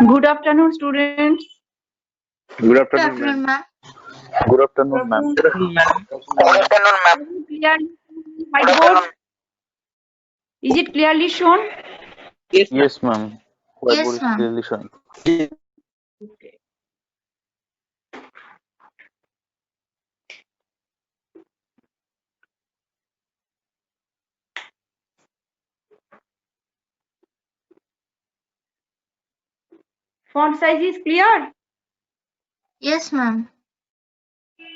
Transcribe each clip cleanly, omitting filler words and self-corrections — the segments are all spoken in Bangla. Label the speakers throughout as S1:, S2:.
S1: Good afternoon, students.
S2: Good afternoon, ma'am. Good afternoon, ma'am.
S3: Good afternoon, ma'am.
S1: Clearly whiteboard. Is it clearly shown?
S3: Yes, ma'am.
S2: Yes, ma'am. Whiteboard
S4: Yes,
S2: is
S4: ma'am.
S2: clearly showing.
S1: Okay. Font size is clear?
S4: Yes, ma'am.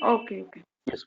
S1: Okay.
S2: Yes.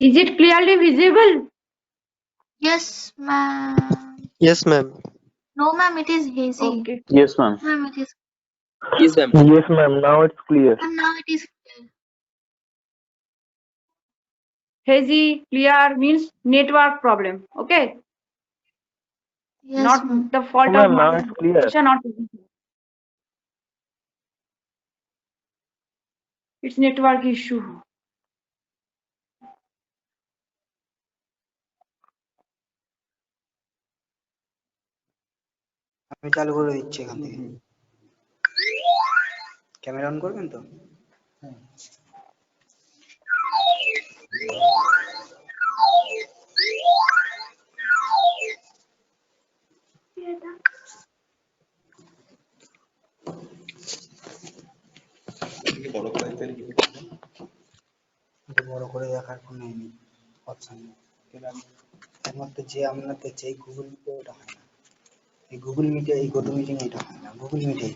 S1: Is it clearly visible?
S4: Yes, ma'am.
S3: Yes, ma'am.
S4: No, ma'am, it is hazy.
S1: Okay.
S2: Yes, ma'am.
S4: Ma'am, it is.
S3: Yes, ma'am.
S5: Yes, ma'am. Now it's clear.
S4: And now it is clear.
S1: Hazy, clear means network problem. Okay.
S4: Yes,
S1: Not
S4: ma'am.
S1: the fault
S5: Oh,
S1: of
S5: ma'am, now
S1: my
S5: it's clear.
S1: presentation or it's network issue.
S6: আমি চালু করে দিচ্ছি এখান থেকে ক্যামেরা অন করবেন তো বড় করে দেখার কোনো অপশন নেই এর মধ্যে যে আপনাদের যে গুগল মিটে ওটা হয় না এই গুগল মিটে এই গোটো মিটিং এটা হয় না গুগল মিটে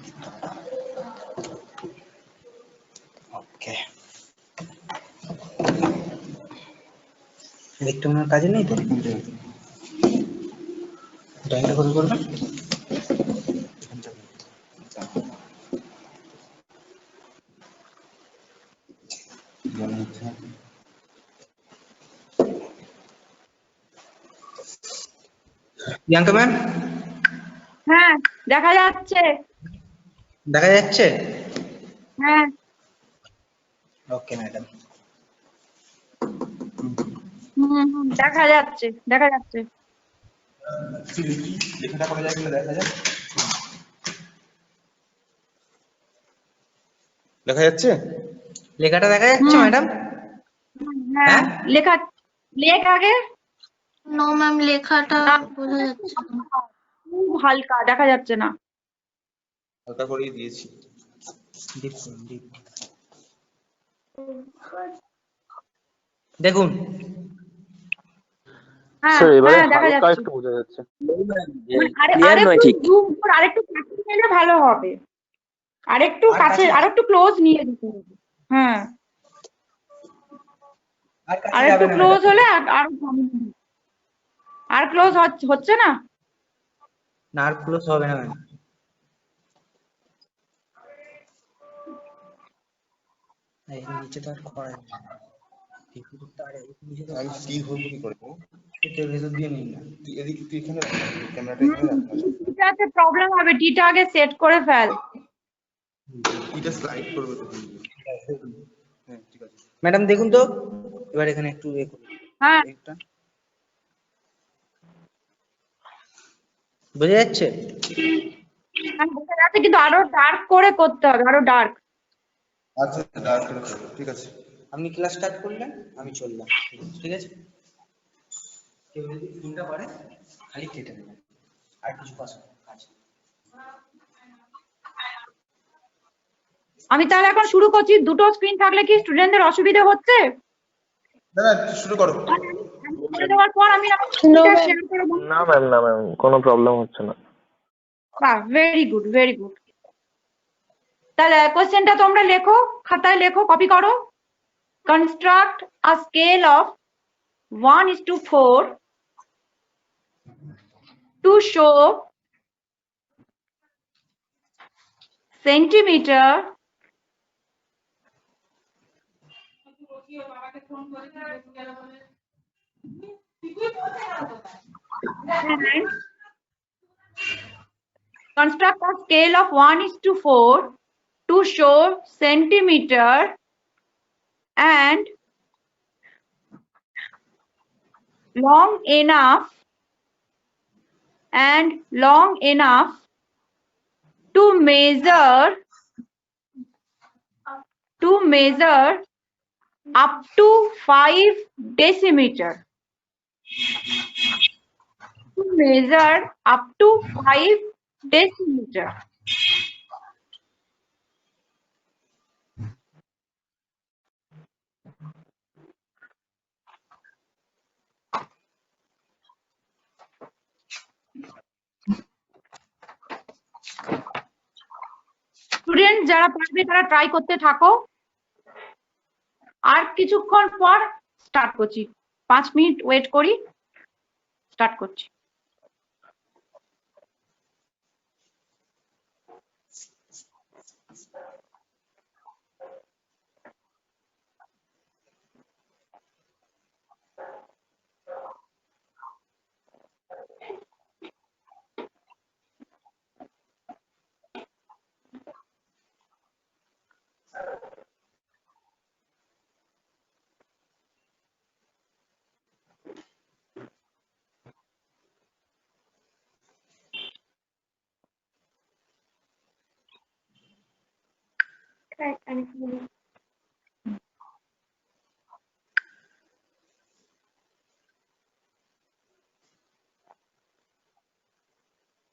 S6: ওকে দেখতে মনে কাজে নেই তো ডাইরেক্ট করে করবেন প্রিয়াঙ্কা ম্যাম
S1: হ্যাঁ দেখা যাচ্ছে।
S6: দেখা যাচ্ছে
S1: হ্যাঁ
S6: ওকে ম্যাডাম
S1: দেখা যাচ্ছে
S6: লেখাটা করা যায় কিনা দেখা যায় দেখা যাচ্ছে লেখাটা দেখা যাচ্ছে ম্যাডাম
S1: হ্যাঁ লেখ আগে।
S4: নো ম্যাম, লেখাটা বোঝা যাচ্ছে না।
S1: খুব হালকা দেখা যাচ্ছে না।
S6: হালকা করেই দিয়েছি ডিপ দেখুন
S1: হ্যাঁ
S2: স্যার এবারে
S1: হ্যাঁ দেখা
S2: হালকা
S1: যাচ্ছে।
S2: একটু বোঝা যাচ্ছে।
S3: ক্লিয়ার নয় ঠিক।
S1: জুম করে আরেকটু কাছে নিলে ভালো হবে, আরেকটু
S6: আর
S1: কাছে,
S6: কাছে-
S1: আরেকটু ক্লোজ নিয়ে যেতে হবে। হ্যাঁ
S6: আর কাছে
S1: আরেকটু
S6: যাবে না
S1: ক্লোজ
S6: ম্যাডাম।
S1: হলে আরো ভালো হবে। আর ক্লোজ হচ্ছে না।
S6: না আর ক্লোজ হবে না ম্যাডাম। এই নিচে তো আর করা যাবে না।
S5: আমি স্থির হবো কি করে?
S6: এটা ভেতর দিয়ে নিন না।
S5: তুই এদিকে, তুই এখানে রাখ, ক্যামেরাটা এখানে রাখ।
S1: টিটাতে প্রবলেম হবে, টিটা আগে সেট করে ফেল।
S5: এটা স্লাইড করবে তো। হ্যাঁ ঠিক আছে।
S6: ম্যাডাম দেখুন তো, এবার এখানে একটু
S1: হ্যাঁ
S6: একটা বোঝা যাচ্ছে?
S1: হ্যাঁ, বোঝা যাচ্ছে, কিন্তু আরো ডার্ক করে করতে হবে, আরো ডার্ক।
S5: আচ্ছা ডার্ক করে করো, ঠিক আছে।
S6: আপনি ক্লাস স্টার্ট করলেন, আমি চললাম, ঠিক আছে? কেউ যদি ফোনটা করে খালি কেটে নেবেন, আর কিছু কাজ আছে।
S1: আমি তাহলে এখন শুরু করছি। দুটো স্ক্রিন থাকলে কি স্টুডেন্টদের অসুবিধা হচ্ছে?
S5: না না শুরু করো।
S1: আমি করে দেওয়ার পর আমি আমার স্ক্রিনটা শেয়ার করে বলবো।
S2: না ম্যাম কোনো প্রবলেম হচ্ছে না।
S1: বাহ, ভেরি গুড ভেরি গুড। তাহলে কোশ্চেনটা তোমরা লেখো, খাতায় লেখো, কপি করো। Construct a scale of 1:4 to show centimeter and construct a scale of 1:4 to show centimeter and long enough to measure up to 5 decimeter. To measure up to 5 decimeter. Student যারা পারবে তারা ট্রাই করতে থাকো। আর কিছুক্ষণ পর স্টার্ট করছি, 5 মিনিট ওয়েট করি, স্টার্ট করছি।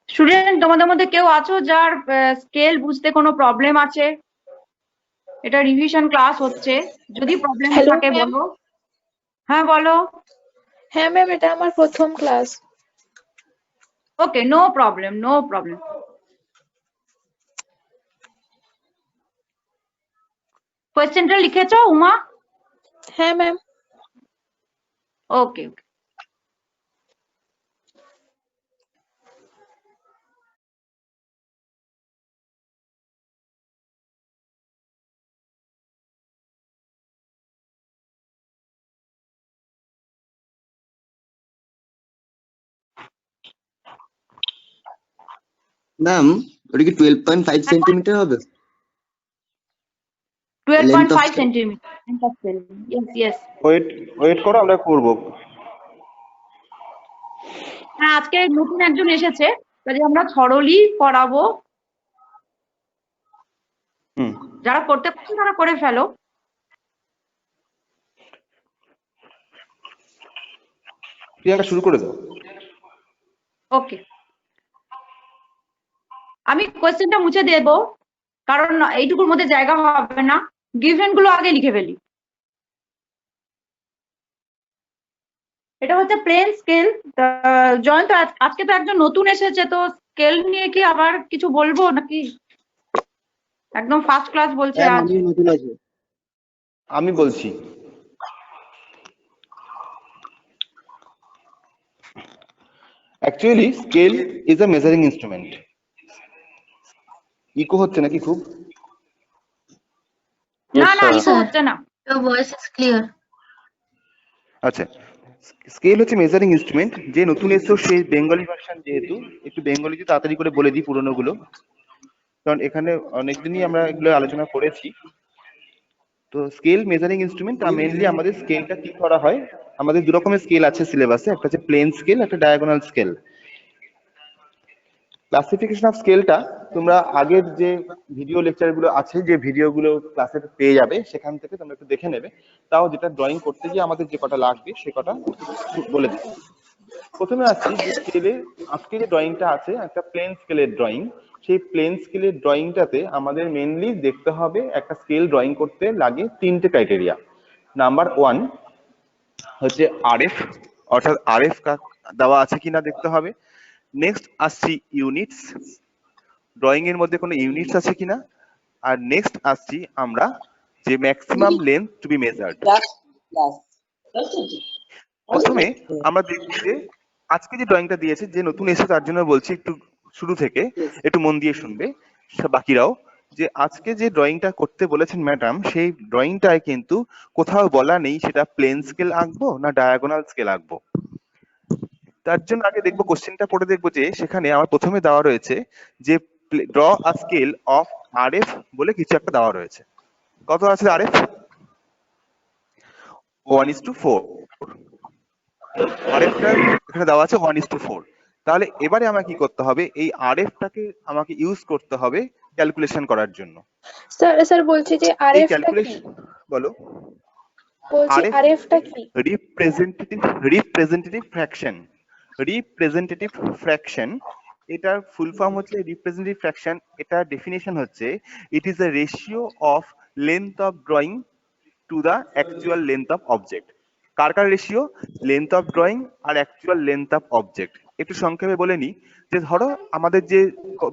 S1: স্টুডেন্ট তোমাদের মধ্যে কেউ আছো যার স্কেল বুঝতে কোনো প্রবলেম আছে? এটা রিভিশন ক্লাস হচ্ছে, যদি প্রবলেম থাকে বলো। হ্যাঁ বলো।
S7: হ্যাঁ ম্যাম, এটা আমার প্রথম ক্লাস।
S1: ওকে, নো প্রবলেম নো প্রবলেম। কোয়েশ্চেনটা লিখেছো উমা?
S7: হ্যাঁ ম্যাম।
S1: ওকে ওকে।
S8: ম্যাম ওটা কি 12.5 সেন্টিমিটার হবে?
S1: 12.5 সেন্টিমিটার। Yes yes.
S2: ওয়েট করো, আমরা করব।
S1: হ্যাঁ, আজকে নতুন একজন এসেছে, কাজে আমরা থরলি করাবো। যারা করতে পারছো তারা করে ফেলো।
S5: প্রিয়াঙ্কা শুরু করে দাও।
S1: ওকে, আমি কোয়েশ্চেনটা মুছে দেব, কারণ এইটুকুর মধ্যে জায়গা হবে না। গিভেন গুলো আগে লিখে ফেলি। এটা হচ্ছে প্লেন স্কেল। জয়ন্ত আজকে তো একজন নতুন এসেছে, তো স্কেল নিয়ে কি আবার কিছু বলবো নাকি? একদম ফার্স্ট ক্লাস বলছে
S8: ম্যাম
S1: আজ।
S8: আমি নতুন আছি।
S5: আমি বলছি, actually scale is a measuring instrument. Eco হচ্ছে নাকি খুব?
S1: না
S2: Yes,
S1: না,
S2: sir.
S1: ইকো হচ্ছে না।
S4: Your voice is clear.
S5: আচ্ছা, স্কেল হচ্ছে মেজারিং ইনস্ট্রুমেন্ট। যে নতুন এসছো সেই বেঙ্গলি ভার্সন, যেহেতু একটু বেঙ্গলিতে তাড়াতাড়ি করে বলে দিই পুরোনো গুলো, কারণ এখানে অনেকদিনই আমরা এগুলো আলোচনা করেছি। তো স্কেল মেজারিং ইনস্ট্রুমেন্ট, মেইনলি আমাদের স্কেলটা কি করা হয়, আমাদের দু রকমের স্কেল আছে সিলেবাসে, একটা হচ্ছে প্লেন স্কেল, একটা ডায়াগোনাল স্কেল। ক্লাসিফিকেশন অফ স্কেলটা তোমরা আগের যে ভিডিও লেকচার গুলো আছে, যে ভিডিওগুলো ক্লাসে পেয়ে যাবে, সেখান থেকে তোমরা একটু দেখে নেবে। তাও যেটা ড্রয়িং করতে গিয়ে আমাদের যে কটা লাগবে সে কটা বলে দিই। প্রথমে আসছি যে স্কেলে, আজকে যে ড্রয়িংটা আছে একটা প্লেন স্কেলের ড্রয়িং। সেই প্লেন স্কেলের ড্রয়িংটাতে আমাদের মেনলি দেখতে হবে, একটা স্কেল ড্রয়িং করতে লাগে তিনটে ক্রাইটেরিয়া। নাম্বার 1 হচ্ছে আরএফ, অর্থাৎ আরএফ দেওয়া আছে কিনা দেখতে হবে। নেক্সট আসছি ইউনিটস, ড্রয়িং এর মধ্যে কোনো ইউনিটস আছে কিনা। আর নেক্সট আসছি আমরা যে maximum length to be measured. প্রথমে আমরা দেখব যে আজকে যে ড্রয়িংটা দিয়েছে, যে নতুন এসে তার জন্য বলছি একটু শুরু থেকে একটু মন দিয়ে শুনবে বাকিরাও। যে আজকে যে ড্রয়িংটা করতে বলেছেন ম্যাডাম, সেই ড্রয়িংটায় কিন্তু কোথাও বলা নেই সেটা প্লেন স্কেল আঁকবো না ডায়াগোনাল স্কেল আঁকবো। তার জন্য আগে দেখবো, কোশ্চেনটা পড়ে দেখবো যে সেখানে আমার প্রথমে দেওয়া রয়েছে যে draw a scale of RF বলে কিছু একটা দেওয়া রয়েছে। কত আছে আরএফ? 1:4। আরএফটা এখানে দেওয়া আছে 1:4। তাহলে এবারে আমাকে কি করতে হবে, এই আরএফটাকে আমাকে ইউজ করতে হবে ক্যালকুলেশন করার জন্য।
S7: স্যার স্যার বলছি যে
S5: এই
S7: আরএফ টা কি?
S5: ক্যালকুলেশন, বলো।
S7: বলছি
S5: আরএফ
S7: আরএফ টা কি?
S5: Representative fraction. রিপ্রেজেন্টেটিভ ফ্র্যাকশন, এটার ফুল ফর্ম হচ্ছে রিপ্রেজেন্টেটিভ ফ্র্যাকশন। এটার ডেফিনেশন হচ্ছে it is the ratio of length of drawing to the actual length of object. কার কার রেশিও? লেন্থ অফ ড্রয়িং আর অ্যাকচুয়াল লেন্থ অফ অবজেক্ট। একটু সংক্ষেপে বলে নি, যে ধরো আমাদের যে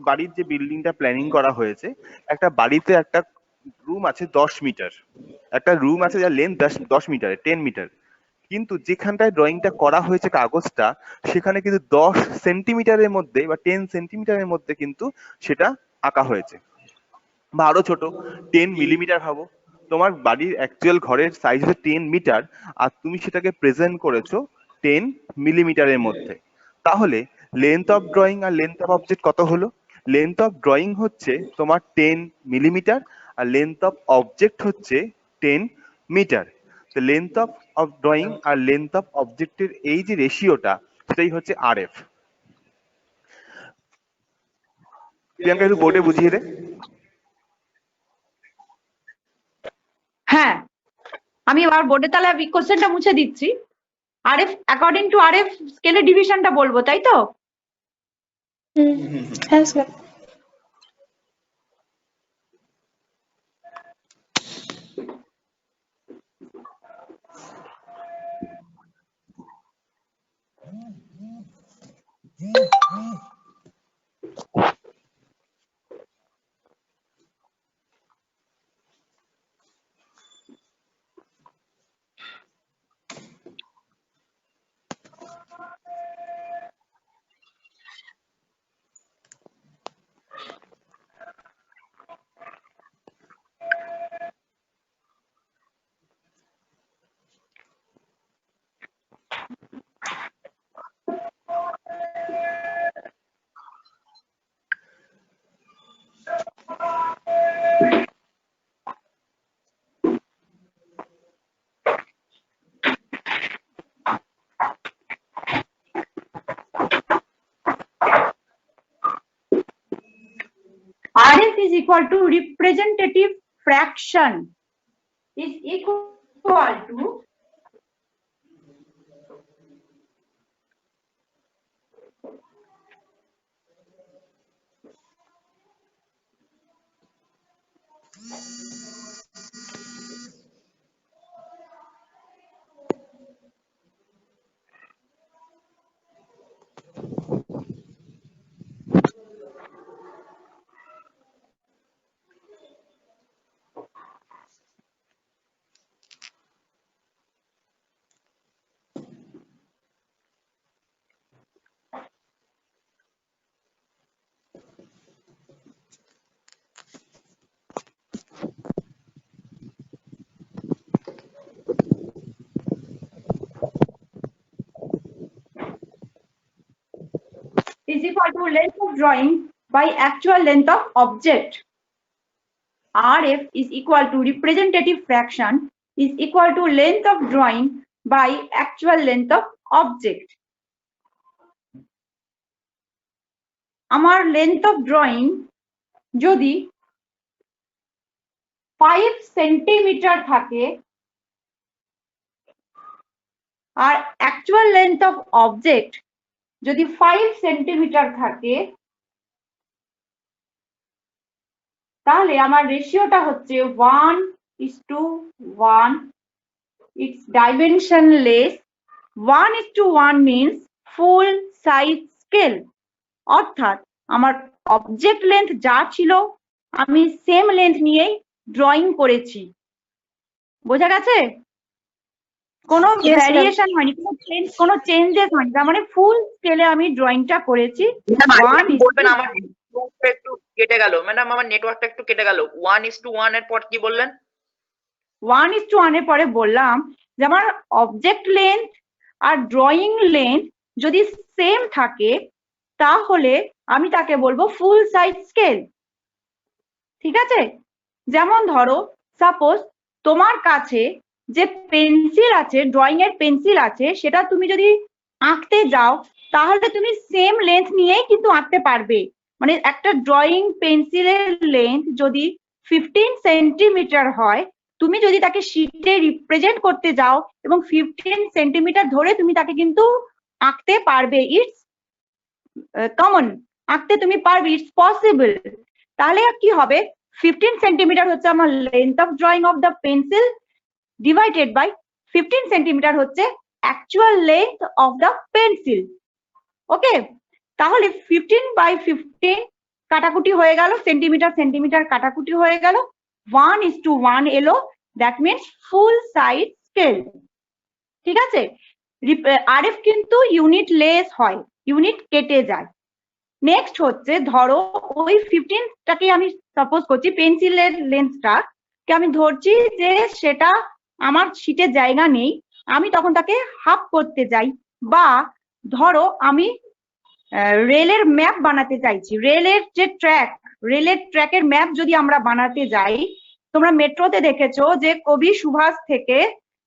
S5: বাড়ির যে বিল্ডিংটা প্ল্যানিং করা হয়েছে, একটা বাড়িতে একটা রুম আছে 10 মিটার, একটা রুম আছে যার লেন্থ 10 মিটার, 10 মিটার। কিন্তু যেখানটায় ড্রয়িংটা করা হয়েছে কাগজটা, সেখানে কিন্তু 10 সেন্টিমিটারের মধ্যে বা 10 সেন্টিমিটারের মধ্যে কিন্তু সেটা আঁকা হয়েছে। বা আরো ছোট, 10 মিলিমিটার ভাবো। তোমার বাড়ির অ্যাকচুয়াল ঘরের সাইজ হচ্ছে 10 মিটার, আর তুমি সেটাকে প্রেজেন্ট করেছো 10 মিলিমিটারের মধ্যে। তাহলে লেন্থ অফ ড্রয়িং আর লেন্থ অফ অবজেক্ট কত হলো? লেন্থ অফ ড্রয়িং হচ্ছে তোমার 10 মিলিমিটার, আর লেন্থ অফ অবজেক্ট হচ্ছে 10 মিটার। তো লেন্থ অফ ড্রয়িং আর লেন্থ অফ অবজেক্টের এই যে রেশিওটা, সেটাই হচ্ছে আরএফ। প্রিয়াঙ্কা একটু বোর্ডে বুঝিয়ে দে।
S1: হ্যাঁ, আমি এবার বোর্ডে তাহলে কোশ্চেনটা মুছে দিচ্ছি। আরএফ, অ্যাকর্ডিং টু আরএফ স্কেলের ডিভিশনটা বলবো, তাই তো?
S7: হ্যাঁ sir.
S1: RF is equal to representative fraction is equal to is equal to length of drawing by actual length of object. RF is equal to representative fraction is equal to length of drawing by actual length of object. আমার length of drawing যদি 5 সেন্টিমিটার থাকে আর actual length of object যদি 5 সেন্টিমিটার থাকে তাহলে আমার রেশিওটা হচ্ছে 1:1. It's dimensionless. 1:1 means full size scale. অর্থাৎ আমার অবজেক্ট লেন্থ যা ছিল আমি সেম লেন্থ নিয়েই ড্রয়িং করেছি। বোঝা গেছে? কোনো ভ্যারিয়েশন হয়নি, কোনো চেঞ্জেস হয়নি, তার মানে ফুল স্কেলে আমি ড্রয়িংটা করেছি।
S3: বলবেন আমার নেটওয়ার্কটা একটু কেটে গেল, ম্যাডাম আমার নেটওয়ার্কটা একটু কেটে গেল। 1:1 এর পর কি বললেন?
S1: 1:1 এর পরে বললাম যে আমার অবজেক্ট লেন্থ আর ড্রয়িং লেন্থ যদি সেম থাকে তাহলে আমি তাকে বলবো ফুল সাইজ স্কেল। ঠিক আছে? যেমন ধরো সাপোজ তোমার কাছে যে পেন্সিল আছে, ড্রয়িং এর পেন্সিল আছে, সেটা তুমি যদি আঁকতে যাও তাহলে তুমি সেম লেন্থ নিয়েই কিন্তু আঁকতে পারবে। মানে একটা ড্রয়িং পেন্সিলের লেন্থ যদি 15 সেন্টিমিটার হয়, তুমি যদি তাকে শিটে রিপ্রেজেন্ট করতে যাও এবং 15 সেন্টিমিটার ধরে তুমি তাকে কিন্তু আঁকতে পারবে। ইটস কমন, আঁকতে তুমি পারবে, ইটস পসিবল। তাহলে কি হবে? 15 সেন্টিমিটার হচ্ছে আমার length of drawing of the pencil divided by 15 centimetre হচ্ছে actual length of the pencil. Okay, তাহলে 15/15 কাটাকুটি হয়ে গেল, সেন্টিমিটার সেন্টিমিটার কাটাকুটি হয়ে গেল, 1:1 এলো, that means full size scale. ঠিক আছে? আরএফ কিন্তু ইউনিট লেস হয়, ইউনিট কেটে যায়। নেক্সট হচ্ছে ধরো ওই 15টাকে আমি সাপোজ করছি পেন্সিলের লেন্থটাকে আমি ধরছি যে সেটা আমার শীটের জায়গা নেই, আমি তখন তাকে হাফ করতে যাই। বা ধরো আমি রেলের ম্যাপ বানাতে চাইছি, রেলের যে ট্র্যাক, রেলের ট্র্যাকের ম্যাপ যদি আমরা বানাতে যাই, তোমরা মেট্রোতে দেখেছো যে কবি সুভাষ থেকে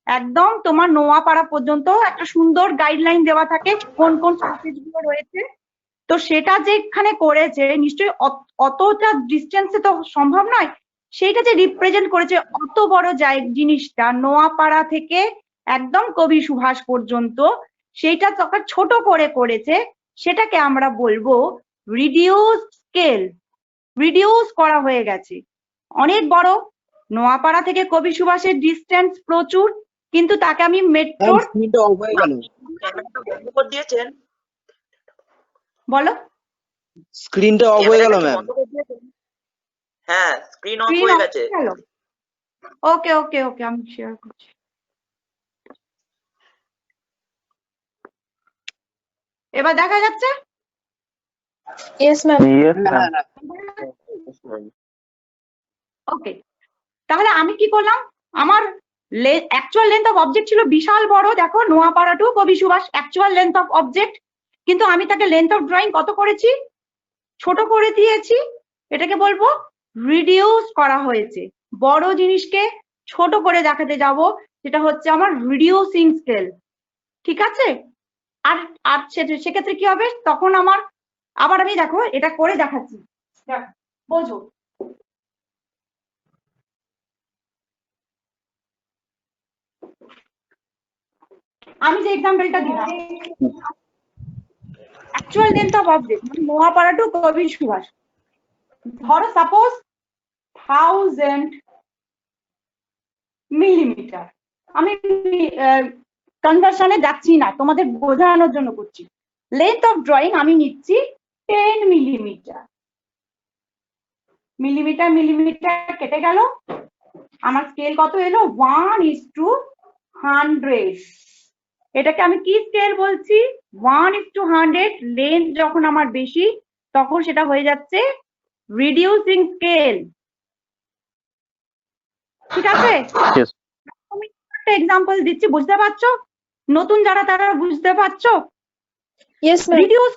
S1: একদম তোমার নোয়াপাড়া পর্যন্ত একটা সুন্দর গাইডলাইন দেওয়া থাকে কোন কোন স্টপেজগুলো রয়েছে। তো সেটা যেখানে করেছে নিশ্চয়ই অতটা ডিস্টেন্সে তো সম্ভব নয়, সেইটা যে রিপ্রেজেন্ট করেছে অত বড় জিনিসটা নোয়াপাড়া থেকে একদম কবি সুভাষ পর্যন্ত, সেইটা তখন ছোট করে করেছে, সেটাকে আমরা বলবো রিডিউস স্কেল। রিডিউস করা হয়ে গেছে, অনেক বড়, নোয়াপাড়া থেকে কবি সুভাষের ডিস্টেন্স প্রচুর, কিন্তু তাকে আমি মেট্রোর
S3: দিয়েছেন।
S1: বলো
S8: স্ক্রিনটা অফ হয়ে গেল ম্যাম।
S3: হ্যাঁ, স্ক্রিন অফ হয়ে গেছে।
S1: ওকে ওকে ওকে, আমি শেয়ার করছি। এবার দেখা যাচ্ছে?
S7: Yes, ma'am.
S1: ওকে, তাহলে আমি কি করলাম? আমার অ্যাকচুয়াল লেন্থ অফ অবজেক্ট ছিল বিশাল বড়, দেখো Noapara to Kavi Subhash actual length of object, কিন্তু আমি তাকে লেন্থ অফ ড্রয়িং কত করেছি? ছোট করে দিয়েছি। এটাকে বলবো রিডিউস করা হয়েছে। বড় জিনিসকে ছোট করে দেখাতে যাব, যেটা হচ্ছে আমার রিডিউসিং স্কেল। ঠিক আছে? আর আর সেক্ষেত্রে কি হবে? তখন আমার আবার আমি দেখো এটা করে দেখাচ্ছি, বোঝো। আমি যে এক্সাম্পলটা দিলাম, অ্যাকচুয়াল লেন্থ অফ অবজেক্ট মানে নোয়াপাড়া টু কবি সুভাষ, ধরো সাপোজ 1000 মিলিমিটার। আমি কনভার্সনে যাচ্ছি না, তোমাদের বোঝানোর জন্য করছি। লেন্থ অফ ড্রয়িং আমি নিচ্ছি 10 মিলিমিটার। মিলিমিটার মিলিমিটার কেটে গেল, আমার স্কেল কত এলো? 1:100। এটাকে আমি কি স্কেল বলছি? 1:100। লেন্থ যখন আমার বেশি তখন সেটা হয়ে যাচ্ছে রিডিউসিং স্কেল। ঠিক আছে? আমি একটা এক্সাম্পল দিচ্ছি, বুঝতে পারছো? নতুন যারা তারা বুঝতে পারছো?
S7: Yes, ma'am.
S1: রিডিউস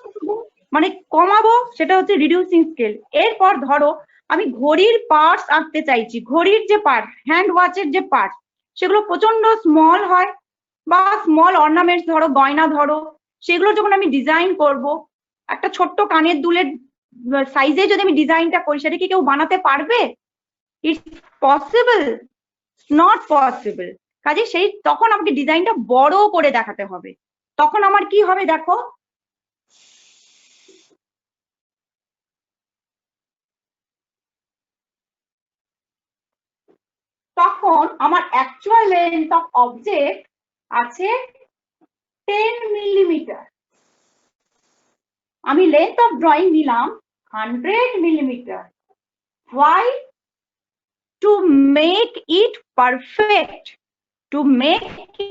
S1: মানে কমাবো, সেটা হচ্ছে রিডিউসিং স্কেল। এরপর ধরো আমি ঘড়ির পার্টস আঁকতে চাইছি, ঘড়ির যে পার্ট, হ্যান্ড ওয়াচের যে পার্ট, সেগুলো প্রচন্ড স্মল হয়, বা স্মল অর্নামেন্টস ধরো, গয়না ধরো, সেগুলো যখন আমি ডিজাইন করব, একটা ছোট্ট কানের দুলের সাইজে যদি আমি ডিজাইনটা করি, সেটা কি কেউ বানাতে পারবে? It's possible? Not possible. কাজে সেই তখন আমাকে ডিজাইনটা বড় করে দেখাতে হবে। তখন আমার কি হবে দেখো, তখন আমার অ্যাকচুয়াল লেন্থ অফ অবজেক্ট আছে 10 মিলিমিটার। আমি লেন্থ অফ ড্রয়িং নিলাম 100 millimetre. Why? To make it perfect. To make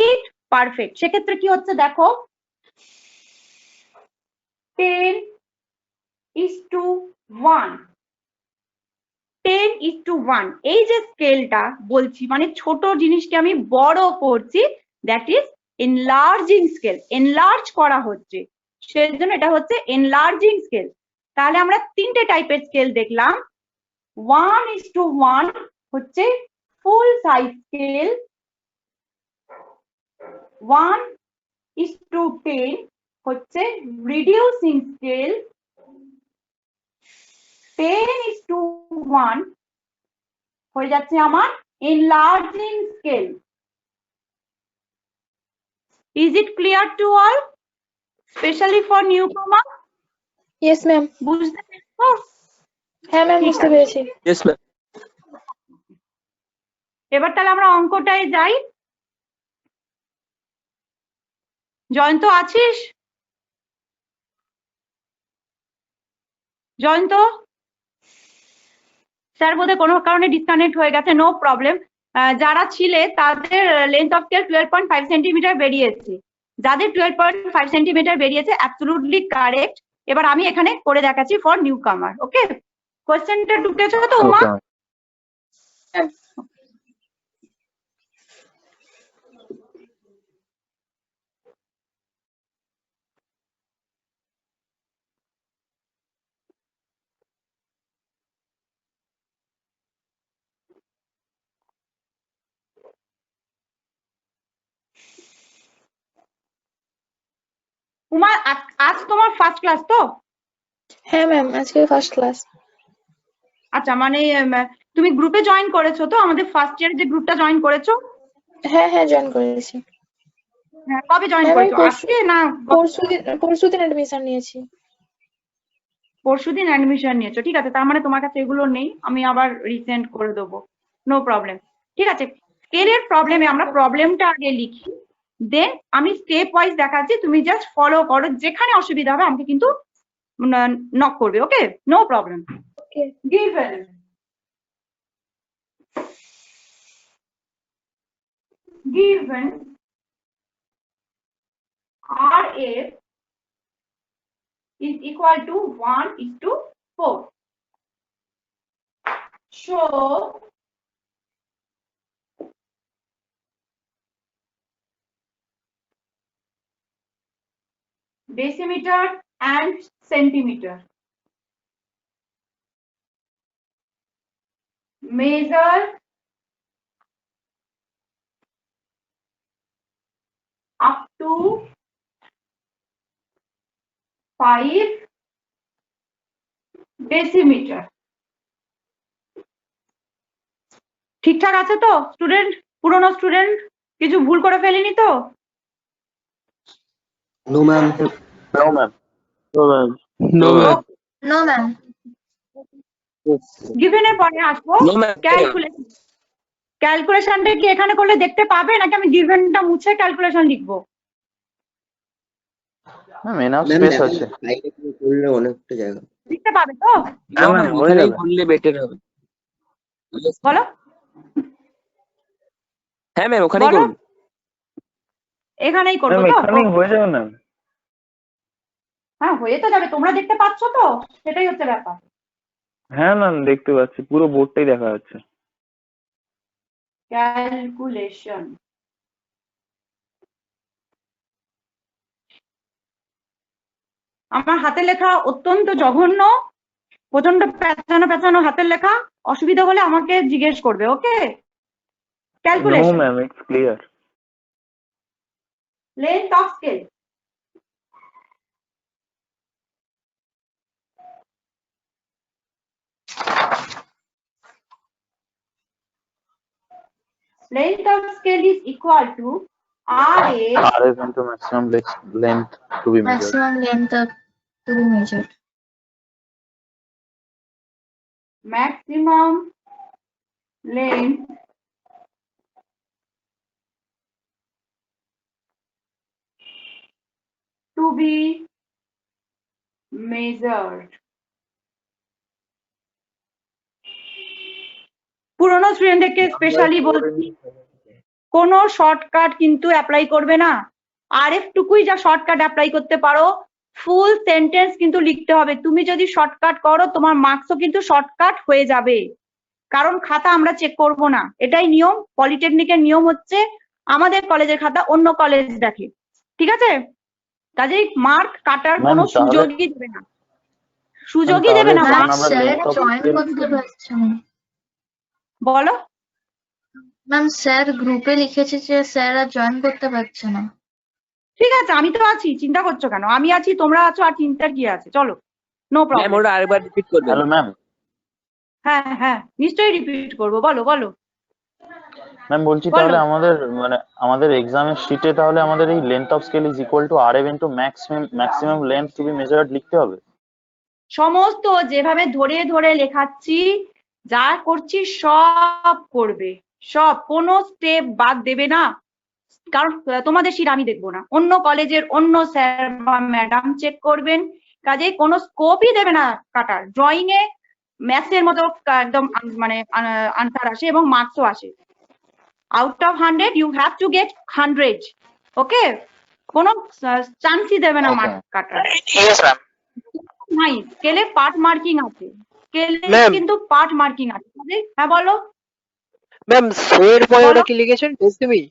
S1: it perfect. সেক্ষেত্রে কি হচ্ছে দেখো, 10:1, 10:1। এই যে স্কেলটা বলছি, মানে ছোট জিনিসকে আমি বড় করছি, that is enlarging scale. Enlarge করা হচ্ছে, সেই জন্য এটা হচ্ছে এনলার্জিং স্কেল। তাহলে আমরা তিনটে টাইপের স্কেল দেখলাম। 1:1 হচ্ছে ফুল সাইজ স্কেল, 1:10 হচ্ছে রিডিউসিং স্কেল, 10:1 হয়ে যাচ্ছে আমার enlarging scale. Is it clear to all? Especially for newcomer?
S7: Yes, ma'am.
S1: বুঝতে পেরেছো?
S7: হ্যাঁ ম্যাম, বুঝতে পেরেছি।
S8: Yes, ma'am.
S1: এবার তাহলে আমরা অঙ্কটায় যাই। জয়ন্ত আছিস? জয়ন্ত? স্যার বোধহয় কোনো কারণে ডিসকানেক্ট হয়ে গেছে, নো প্রবলেম। যারা ছিলে তাদের লেন্থ অফ স্কেল 12.5 সেন্টিমিটার বেরিয়েছে। যাদের 12.5 সেন্টিমিটার বেরিয়েছে, অ্যাবসলিউটলি কারেক্ট। এবার আমি এখানে করে দেখাচ্ছি ফর নিউ কামার। ওকে, কোয়েশ্চেনটা ঢুকেছো তো উমা? উমা, আজ তোমার ফার্স্ট ক্লাস তো?
S7: হ্যাঁ ম্যাম, আজকে ফার্স্ট ক্লাস।
S1: আচ্ছা, মানে তুমি গ্রুপে জয়েন করেছো তো, আমাদের ফার্স্ট ইয়ার যে গ্রুপটা জয়েন করেছো?
S7: হ্যাঁ হ্যাঁ, জয়েন করেছি।
S1: হ্যাঁ, কবে জয়েন
S7: হ্যাঁ ম্যাম,
S1: করেছো? আজকে না
S7: পরশুদিন অ্যাডমিশন নিয়েছি।
S1: পরশুদিন অ্যাডমিশন নিয়েছো, ঠিক আছে। তার মানে তোমার কাছে এগুলো নেই, আমি আবার রিসেন্ড করে দেবো, নো প্রবলেম। ঠিক আছে, স্কেলের প্রবলেমে আমরা প্রবলেমটা আগে লিখি, দেন আমি স্টেপ ওয়াইজ দেখাচ্ছি, তুমি জাস্ট ফলো করো। যেখানে অসুবিধা হবে আমাকে কিন্তু নক করবে। Okay, no problem.
S7: Okay.
S1: given RF is equal to 1:4. Show decimeter and centimeter. Measure up to 5 decimeter. ঠিকঠাক আছে তো স্টুডেন্ট? পুরনো স্টুডেন্ট কিছু ভুল করে ফেলিনি তো?
S8: No, ma'am.
S2: No, ma'am.
S8: No, ma'am. No, ma'am.
S4: No ma'am.
S1: গিভেনের পরে আসবো
S8: No, ma'am.
S1: ক্যালকুলেশন। ক্যালকুলেশনটা কি এখানে করলে দেখতে পাবে, নাকি আমি গিভেনটা মুছে ক্যালকুলেশন লিখবো?
S2: ম্যাম এনাফ স্পেস আছে।
S8: করলে অনেকটা জায়গা।
S1: লিখতে পাবে তো?
S2: হ্যাঁ ম্যাম, হয়ে যাবে।
S8: করলে বেটার হবে।
S1: বলো।
S8: হ্যাঁ ম্যাম, ওখানেই
S1: বলো।
S8: করুন।
S1: এখানেই করবো
S2: ম্যাম
S1: তো?
S2: এখানেই হয়ে যাবে ম্যাম।
S1: হ্যাঁ, হয়ে তো যাবে। তোমরা দেখতে পাচ্ছ তো? সেটাই হচ্ছে ব্যাপার।
S2: হ্যাঁ ম্যাম, দেখতে পাচ্ছি, পুরো বোর্ডটাই দেখা যাচ্ছে।
S1: ক্যালকুলেশন। আমার হাতের লেখা অত্যন্ত জঘন্য, প্রচন্ড পেঁচানো পেঁচানো হাতের লেখা। অসুবিধা হলে আমাকে জিজ্ঞেস করবে, ওকে?
S2: No,
S1: calculation,
S2: ma'am, it's clear.
S1: Length of scale. Length of scale is equal to RA
S2: RF into maximum length to be measured.
S4: Maximum length to be measured.
S1: maximum length to be measured. পুরনো স্টুডেন্টদেরকে স্পেশালি বলছি, কোনো শর্টকাট কিন্তু অ্যাপ্লাই করবে না। আরএফ টুকুই যা শর্টকাট অ্যাপ্লাই করতে পারো, ফুল সেন্টেন্স কিন্তু লিখতে হবে। তুমি যদি শর্টকাট করো তোমার মার্কসও কিন্তু শর্টকাট হয়ে যাবে, কারণ খাতা আমরা চেক করব না, এটাই নিয়ম। পলিটেকনিকের নিয়ম হচ্ছে আমাদের কলেজের খাতা অন্য কলেজ দেখে, ঠিক আছে? কাজেই মার্ক কাটার
S2: Ma'am,
S1: কোনো
S2: তাহলে-
S1: সুযোগই দেবে না, সুযোগই দেবে না।
S2: তাহলে
S4: ma'am
S1: mark
S4: sir
S2: length of
S4: join
S2: scale-
S4: করতে পারছে না।
S1: বলো।
S4: ম্যাম স্যার গ্রুপে লিখেছে যে স্যার আর জয়েন করতে পারছে না।
S1: ঠিক আছে, আমি তো আছি, চিন্তা করছো কেন? আমি আছি, তোমরা আছো, আর চিন্তার কি আছে? চলো, নো
S8: ম্যাম
S1: প্রবলেম।
S8: ওটা আরেকবার রিপিট করবেন।
S2: Hello, ma'am.
S1: হ্যাঁ হ্যাঁ, নিশ্চয়ই রিপিট করবো, বলো বলো।
S2: ম্যাম বলছি
S1: বলো।
S2: তাহলে আমাদের এক্সামের শিটে তাহলে আমাদের এই length of scale is equal to RF into maximum length to be measured লিখতে হবে।
S1: সমস্ত যেভাবে ধরে ধরে লেখাচ্ছি, যা করছি সব করবে, সব, কোনো স্টেপ বাদ দেবে না। কারণ তোমাদের শিট আমি দেখবো না, অন্য কলেজের অন্য স্যার বা ম্যাডাম চেক করবেন। কাজেই কোনো স্কোপই দেবে না কাটার। ড্রয়িং এ ম্যাথসের মতো একদম মানে আনসার আসে এবং মার্কসও আসে। Out of 100 you have to get 100, okay? কোনো চান্সই দেবে না
S2: Okay.
S1: মার্ক কাটার।
S3: Yes ma'am.
S1: নাই, স্কেলে পার্ট মার্কিং আছে, স্কেলে
S9: Ma'am.
S1: কিন্তু পার্ট মার্কিং আছে। হ্যাঁ বলো।
S9: ম্যাম সো এর পরে
S1: বলো।
S9: ওটা কি লিখেছেন ডেসিমি?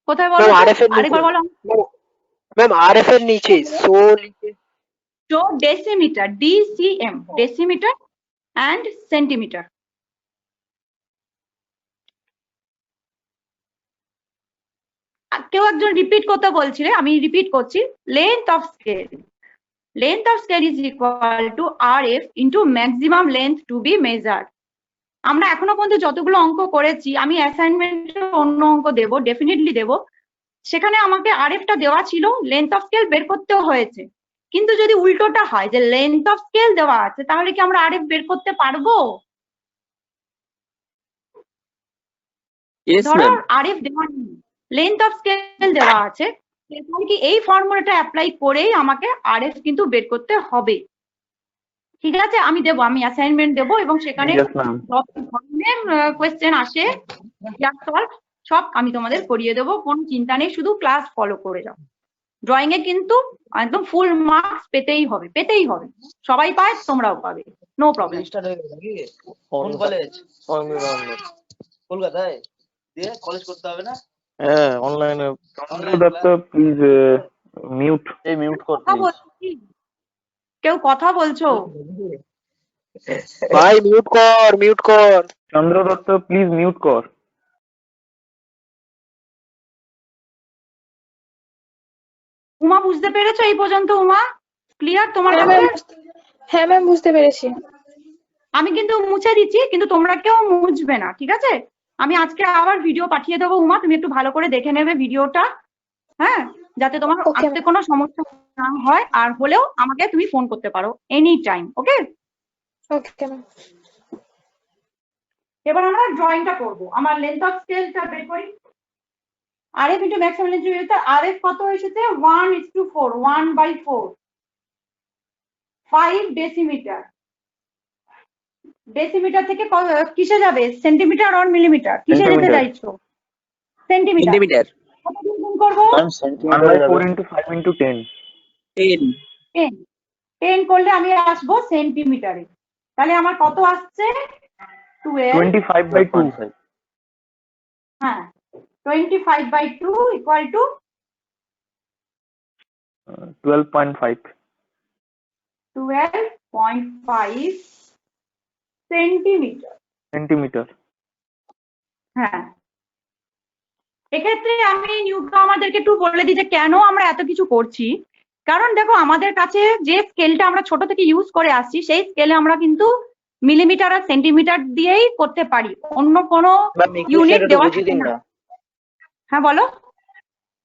S1: কোথায় বলো
S9: ম্যাম
S1: তো?
S9: আরএফ এর
S1: আরেকবার
S9: নিচে
S1: বলো।
S9: ম্যাম আরএফ এর নিচে সো লিখে
S1: So decimeter, DCM, decimeter and centimeter. কেউ একজন রিপিট করতে বলছিলে, আমি রিপিট করছি। Length of scale, length of scale is equal to RF into maximum length to be measured. আমরা এখনো পর্যন্ত যতগুলো অঙ্ক করেছি, আমি অ্যাসাইনমেন্টে অন্য অঙ্ক দেবো, ডেফিনেটলি দেবো, সেখানে আমাকে আরএফটা দেওয়া ছিল, লেন্থ অফ স্কেল বের করতেও হয়েছে। কিন্তু যদি উল্টোটা হয় যে লেন্থ অফ স্কেল দেওয়া আছে, তাহলে কি আমরা আরএফ বের করতে পারবো?
S8: ইয়েস
S1: ধরো
S8: ম্যাম।
S1: আরএফ দেওয়া নেই, লেন্থ অফ স্কেল দেওয়া আছে, তাহলে কি এই ফর্মুলাটা অ্যাপ্লাই করেই আমাকে আরএফ কিন্তু বের করতে হবে। ঠিক আছে, আমি দেবো, আমি অ্যাসাইনমেন্ট দেবো এবং সেখানে
S2: Yes, ma'am.
S1: সব ধরনের কোয়েশ্চেন আসে, সব আমি তোমাদের করিয়ে দেবো, কোনো চিন্তা নেই, শুধু ক্লাস ফলো করে যাও। ড্রয়িং এ কিন্তু একদম ফুল মার্কস পেতেই হবে, পেতেই হবে। সবাই পায়, তোমরাও পাবে, নো প্রবলেম।
S10: স্টার্ট হয়ে গেল নাকি? কোন কলেজ? কলকাতায়। দিয়ে কলেজ করতে হবে না?
S9: হ্যাঁ অনলাইনে।
S2: Chandra Datta, please mute.
S3: এই মিউট কর
S1: কথা
S3: প্লিজ।
S1: বলছি, কেউ কথা বলছো?
S9: ভাই মিউট কর মিউট কর।
S2: Chandra Datta, please mute কর।
S1: উমা বুঝতে পেরেছো এই পর্যন্ত? উমা ক্লিয়ার তোমার
S7: হ্যাঁ
S1: কাছে?
S7: ম্যাম, হ্যাঁ ম্যাম বুঝতে পেরেছি।
S1: আমি কিন্তু মুছে দিচ্ছি, কিন্তু তোমরা কেউ মুছবে না, ঠিক আছে? আমি আজকে আবার ভিডিও পাঠিয়ে দেবো উমা, তুমি একটু ভালো করে দেখে নেবে ভিডিওটা, হ্যাঁ, যাতে তোমার
S7: Okay,
S1: আসতে কোনো সমস্যা না হয়। আর হলেও আমাকে তুমি ফোন করতে পারো any time, okay?
S7: Okay ma'am.
S1: এবার আমরা ড্রয়িংটা করব। আমার লেন্থ অফ স্কেলটা বের করি। RF into maximum length to be, RF কত এসেছে? 1:4, 1/4, 5 ডেসিমিটার। ডেসিমিটার থেকে কিসে যাবে? সেন্টিমিটার আর মিলিমিটার, কিসে যেতে
S2: সেন্টিমিটার।
S1: চাইছো? সেন্টিমিটার।
S8: সেন্টিমিটার।
S1: কত দিয়ে গুণ করবো?
S2: Ma'am, 1/4 into 5 into 10.
S8: 10।
S1: 10, 10 করলে আমি আসবো সেন্টিমিটারে। তাহলে আমার কত আসছে? 12।
S2: 25/2.
S1: হ্যাঁ, 25/2 ইকুয়াল টু
S11: 12.5
S1: 12.5 সেন্টিমিটার।
S11: সেন্টিমিটার।
S1: হ্যাঁ, এক্ষেত্রে আমি নিউকামারদেরকে একটু বলে দিই যে কেন আমরা এত কিছু করছি। কারণ দেখো, আমাদের কাছে যে স্কেলটা আমরা ছোট থেকে ইউজ করে আসছি, সেই স্কেলে আমরা কিন্তু মিলিমিটার আর সেন্টিমিটার দিয়েই করতে পারি, অন্য কোনো ইউনিট দেওয়া থাকে না। হ্যাঁ বলো,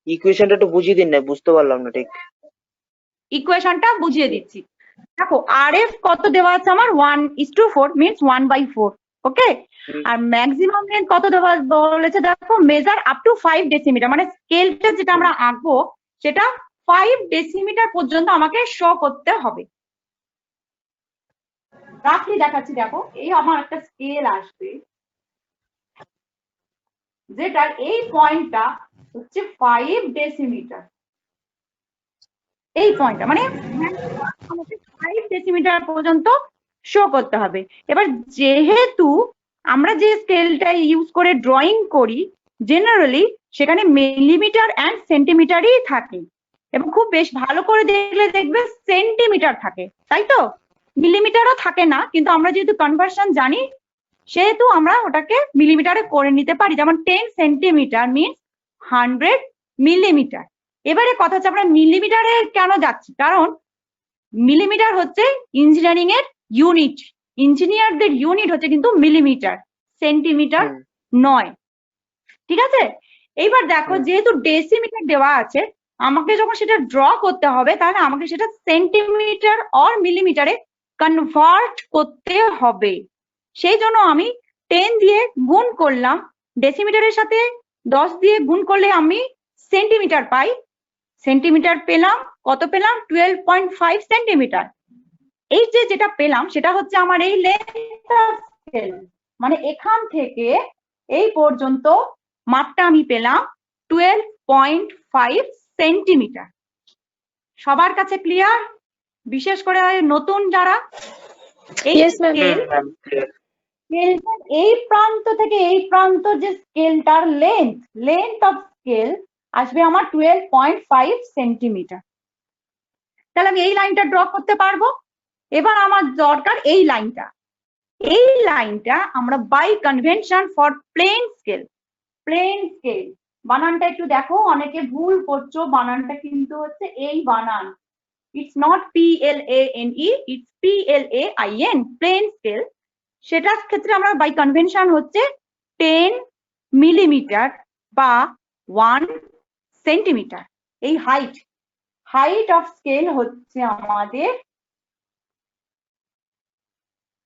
S8: ইকুয়েশনটা একটু বুঝিয়ে দিন না, বুঝতে পারলাম না ঠিক।
S1: ইকুয়েশনটা বুঝিয়ে দিচ্ছি। দেখো, আরএফ কত দেওয়া আছে আমার, 1:4 মিনস 1/4। ওকে, আর ম্যাক্সিমাম লেন্থ কত দেওয়া বলেছে দেখো, মেজার আপ টু 5 ডেসিমিটার, মানে স্কেলটা যেটা আমরা আঁকবো সেটা 5 ডেসিমিটার পর্যন্ত আমাকে শো করতে হবে। রাফলি দেখাচ্ছি, দেখো এই আমার একটা স্কেল আসবে, যেটার এই পয়েন্টটা হচ্ছে 5 ডেসিমিটার। এই পয়েন্টটা মানে আমাকে 5 ডেসিমিটার পর্যন্ত শো করতে হবে। এবার যেহেতু আমরা যে স্কেলটা ইউজ করে ড্রয়িং করি, জেনারেলি সেখানে মিলিমিটার অ্যান্ড সেন্টিমিটারই থাকে, এবং খুব বেশ ভালো করে দেখলে দেখবে সেন্টিমিটার থাকে, তাই তো? মিলিমিটারও থাকে না, কিন্তু আমরা যেহেতু কনভার্সন জানি সেহেতু আমরা ওটাকে মিলিমিটারে করে নিতে পারি। যেমন 10 সেন্টিমিটার মিনস 100 মিলিমিটার। এবারে কথা হচ্ছে আমরা মিলিমিটারে কেন যাচ্ছি, কারণ মিলিমিটার হচ্ছে ইঞ্জিনিয়ারিং এর ইউনিট, ইঞ্জিনিয়ারদের ইউনিট হচ্ছে কিন্তু মিলিমিটার, সেন্টিমিটার নয়। ঠিক আছে, এইবার দেখো যেহেতু ডেসিমিটার দেওয়া আছে, আমাকে যখন সেটা ড্র করতে হবে তাহলে আমাকে সেটা সেন্টিমিটার অর মিলিমিটারে কনভার্ট করতে হবে। সেই জন্য আমি 10 দিয়ে গুণ করলাম, ডেসিমিটারের সাথে 10 দিয়ে গুণ করলে আমি সেন্টিমিটার পাই। সেন্টিমিটার পেলাম, কত পেলাম, 12.5 সেন্টিমিটার। এই যে যেটা পেলাম সেটা হচ্ছে আমার এই লেন্থ অফ স্কেল, মানে এখান থেকে এই পর্যন্ত মাপটা আমি পেলাম 12.5 সেন্টিমিটার। সবার কাছে ক্লিয়ার? বিশেষ করে নতুন যারা, এই স্কেল এই প্রান্ত থেকে এই প্রান্ত যে স্কেলটার লেন্থ অফ স্কেল আসবে আমার 12.5 সেন্টিমিটার। তাহলে আমি এই লাইনটা ড্র করতে পারবো। এবার আমার দরকার এই লাইনটা, এই লাইনটা আমরা by convention for plain scale, বানানটা একটু দেখো, অনেকে ভুল করছো, বানানটা কিন্তু হচ্ছে এই বানান, it's not PLANE, it's PLAIN, plain scale. সেটার ক্ষেত্রে আমরা বাই কনভেনশন হচ্ছে 10 মিলিমিটার বা 1 সেন্টিমিটার। এই হাইট অফ স্কেল হচ্ছে আমাদের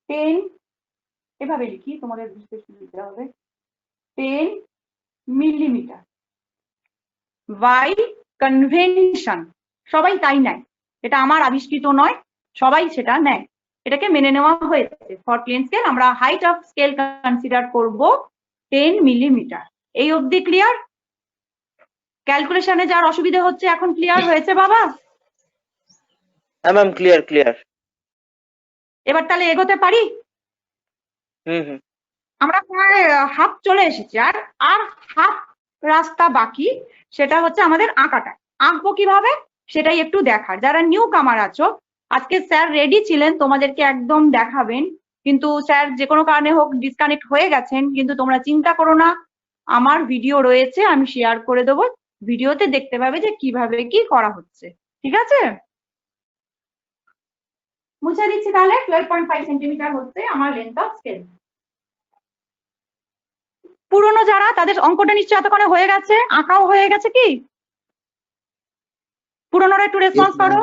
S1: 10, এভাবে লিখি তোমাদের বুঝতে সুবিধা হবে, 10 মিলিমিটার বাই কনভেনশন। সবাই তাই নেয়, এটা আমার আবিষ্কৃত নয়, সবাই সেটা নেয়, এটাকে মেনে নেওয়া হয়েছে। ফর প্লেন স্কেল আমরা হাইট অফ স্কেল কনসিডার করব 10 মিলিমিটার। এই অবধি ক্লিয়ার? ক্যালকুলেশনে যার অসুবিধা হচ্ছে এখন ক্লিয়ার হয়েছে বাবা?
S8: হ্যাঁ ম্যাম, ক্লিয়ার।
S1: এবার তাহলে এগোতে পারি? আমরা প্রায় হাফ চলে এসেছি, আর হাফ রাস্তা বাকি, সেটা হচ্ছে আমাদের আঁকাটা। আঁকবো কিভাবে সেটাই একটু দেখার। যারা নিউ কামার আছো, আজকে স্যার রেডি ছিলেন তোমাদেরকে একদম দেখাবেন, কিন্তু স্যার যে কোনো কারণে হোক ডিসকানেক্ট হয়ে গেছেন। কিন্তু তোমরা চিন্তা করো না, আমার ভিডিও রয়েছে, আমি শেয়ার করে দেবো, ভিডিওতে দেখতে পাবে যে কিভাবে কি করা হচ্ছে। ঠিক আছে, মুছে দিচ্ছি তাহলে। 12.5 সেন্টিমিটার হচ্ছে আমার লেন্থ অফ স্কেল। পুরনো যারা, তাদের অঙ্কটা নিশ্চয়ই এতক্ষণে হয়ে গেছে, আঁকাও হয়ে গেছে কি? পুরনোরা একটু রেসপন্স করো।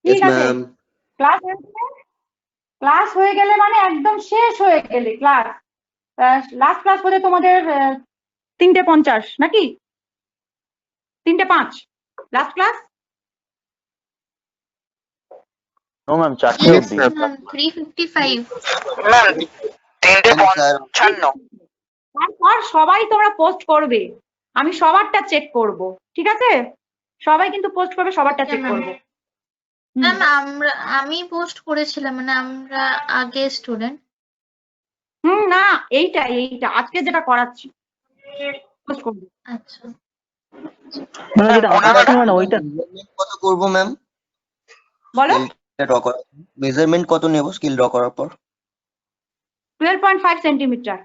S1: ঠিক আছে, ক্লাস হয়ে গেলে মানে একদম শেষ হয়ে গেলে ক্লাস, লাস্ট ক্লাস বলে তোমাদের 3:50 নাকি 3:05 লাস্ট ক্লাস?
S2: নো ম্যাম, 4টে অবধি।
S4: 3:55
S3: ম্যাম 3:55।
S1: তারপর সবাই তোমরা পোস্ট করবে, আমি সবারটা চেক করব। ঠিক আছে, সবাই কিন্তু পোস্ট করবে, সবারটা চেক করব।
S4: ম্যাম আমি পোস্ট করেছিলাম, মানে আমরা আগে স্টুডেন্ট।
S1: না, এইটা আজকে যেটা করাচ্ছি post করবো।
S4: আচ্ছা
S9: ম্যাম যেটা
S8: ম্যাম
S9: আছে মানে ওইটা
S8: মেজারমেন্ট কত করব ম্যাম
S1: বলো
S8: স্কেলটা ড্র করার মেজারমেন্ট কত নেব স্কেল ড্র করার পর
S1: 12.5 সেন্টিমিটার।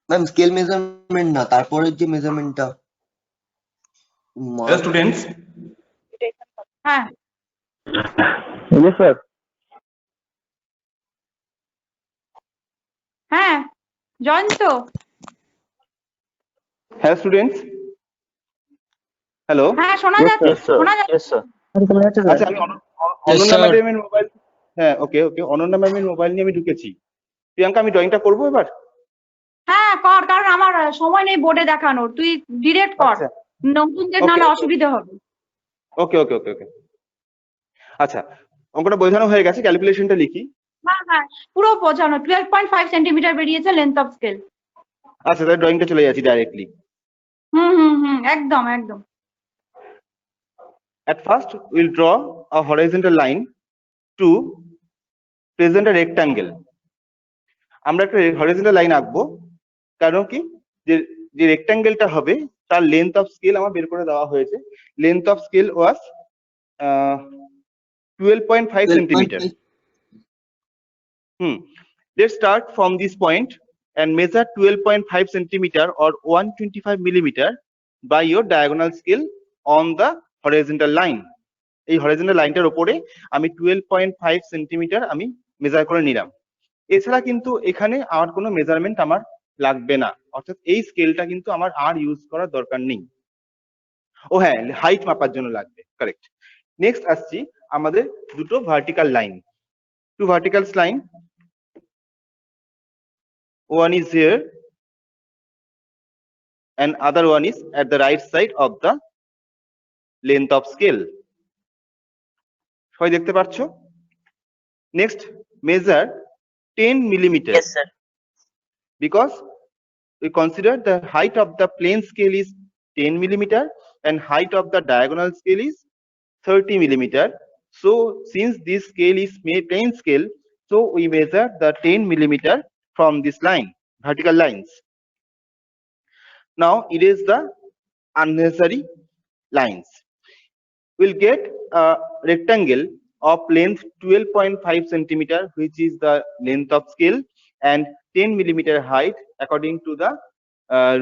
S8: ম্যাম স্কেল মেজারমেন্ট না তারপরের যে মেজারমেন্টটা
S11: হ্যালো স্টুডেন্টস,
S1: হ্যাঁ
S2: Yes, sir.
S1: হ্যাঁ জয়ন্ত,
S5: হ্যালো স্টুডেন্টস, হ্যালো।
S1: হ্যাঁ শোনা
S2: Yes,
S1: যাচ্ছে,
S2: sir.
S1: শোনা যাচ্ছে।
S2: Yes, sir.
S5: আচ্ছা আমি অনন্যা ম্যাডামের মোবাইল, হ্যাঁ ওকে ওকে, অনন্যা ম্যামের মোবাইল নিয়ে আমি ঢুকেছি। প্রিয়াঙ্কা আমি ড্রয়িংটা করবো এবার?
S1: হ্যাঁ কর, কারণ আমার সময় নেই বোর্ডে দেখানোর, তুই ডিরেক্ট কর,
S5: আচ্ছা
S1: নতুনদের
S5: Okay,
S1: নাহলে
S5: okay.
S1: অসুবিধা হবে।
S5: ওকে ওকে ওকে ওকে আচ্ছা, অঙ্কটা বোঝানো হয়ে গেছে, ক্যালকুলেশনটা লিখি।
S1: হ্যাঁ হ্যাঁ পুরো বোঝানো, 12.5 সেন্টিমিটার বেরিয়েছে লেন্থ অফ স্কেল।
S5: আচ্ছা তাহলে ড্রয়িংটা চলে যাচ্ছি ডাইরেক্টলি।
S1: একদম একদম।
S5: At first, we'll draw a horizontal line to present a rectangle. আমরা একটা horizontal line আঁকবো, কারণ কি যে রেক্ট্যাঙ্গেলটা হবে তার লেন্থ অফ স্কেল আমার বের করে দেওয়া হয়েছে। Length of scale was 12.5 centimeter. Let's start from this point and measure 12.5 centimeter or 125 millimeter by your diagonal scale on the horizontal line. এই হরিজন্টাল লাইনটার উপরে আমি 12.5 সেন্টিমিটার আমি মেজার করে নিলাম। এছাড়া কিন্তু এখানে আর কোনো মেজারমেন্ট আমার লাগবে না, অর্থাৎ এই স্কেলটা কিন্তু আমার আর ইউজ করার দরকার নেই। ও হ্যাঁ, হাইট মাপার জন্য লাগবে, কারেক্ট। নেক্সট আসছি আমাদের দুটো vertical line, two vertical line, one is here and other one is at the right side of the length of scale. সবাই দেখতে পাচ্ছ? Next measure 10 millimeter.
S8: Yes sir.
S5: Because we consider the height of the plane scale is 10 millimeter and height of the diagonal scale is 30 millimeter. So since this scale is plane scale, so we measure the 10 millimeter from this line, vertical lines. Now erase the unnecessary lines. We'll get a rectangle of length 12.5 centimeter, which is the length of scale, and 10 millimeter height. According to the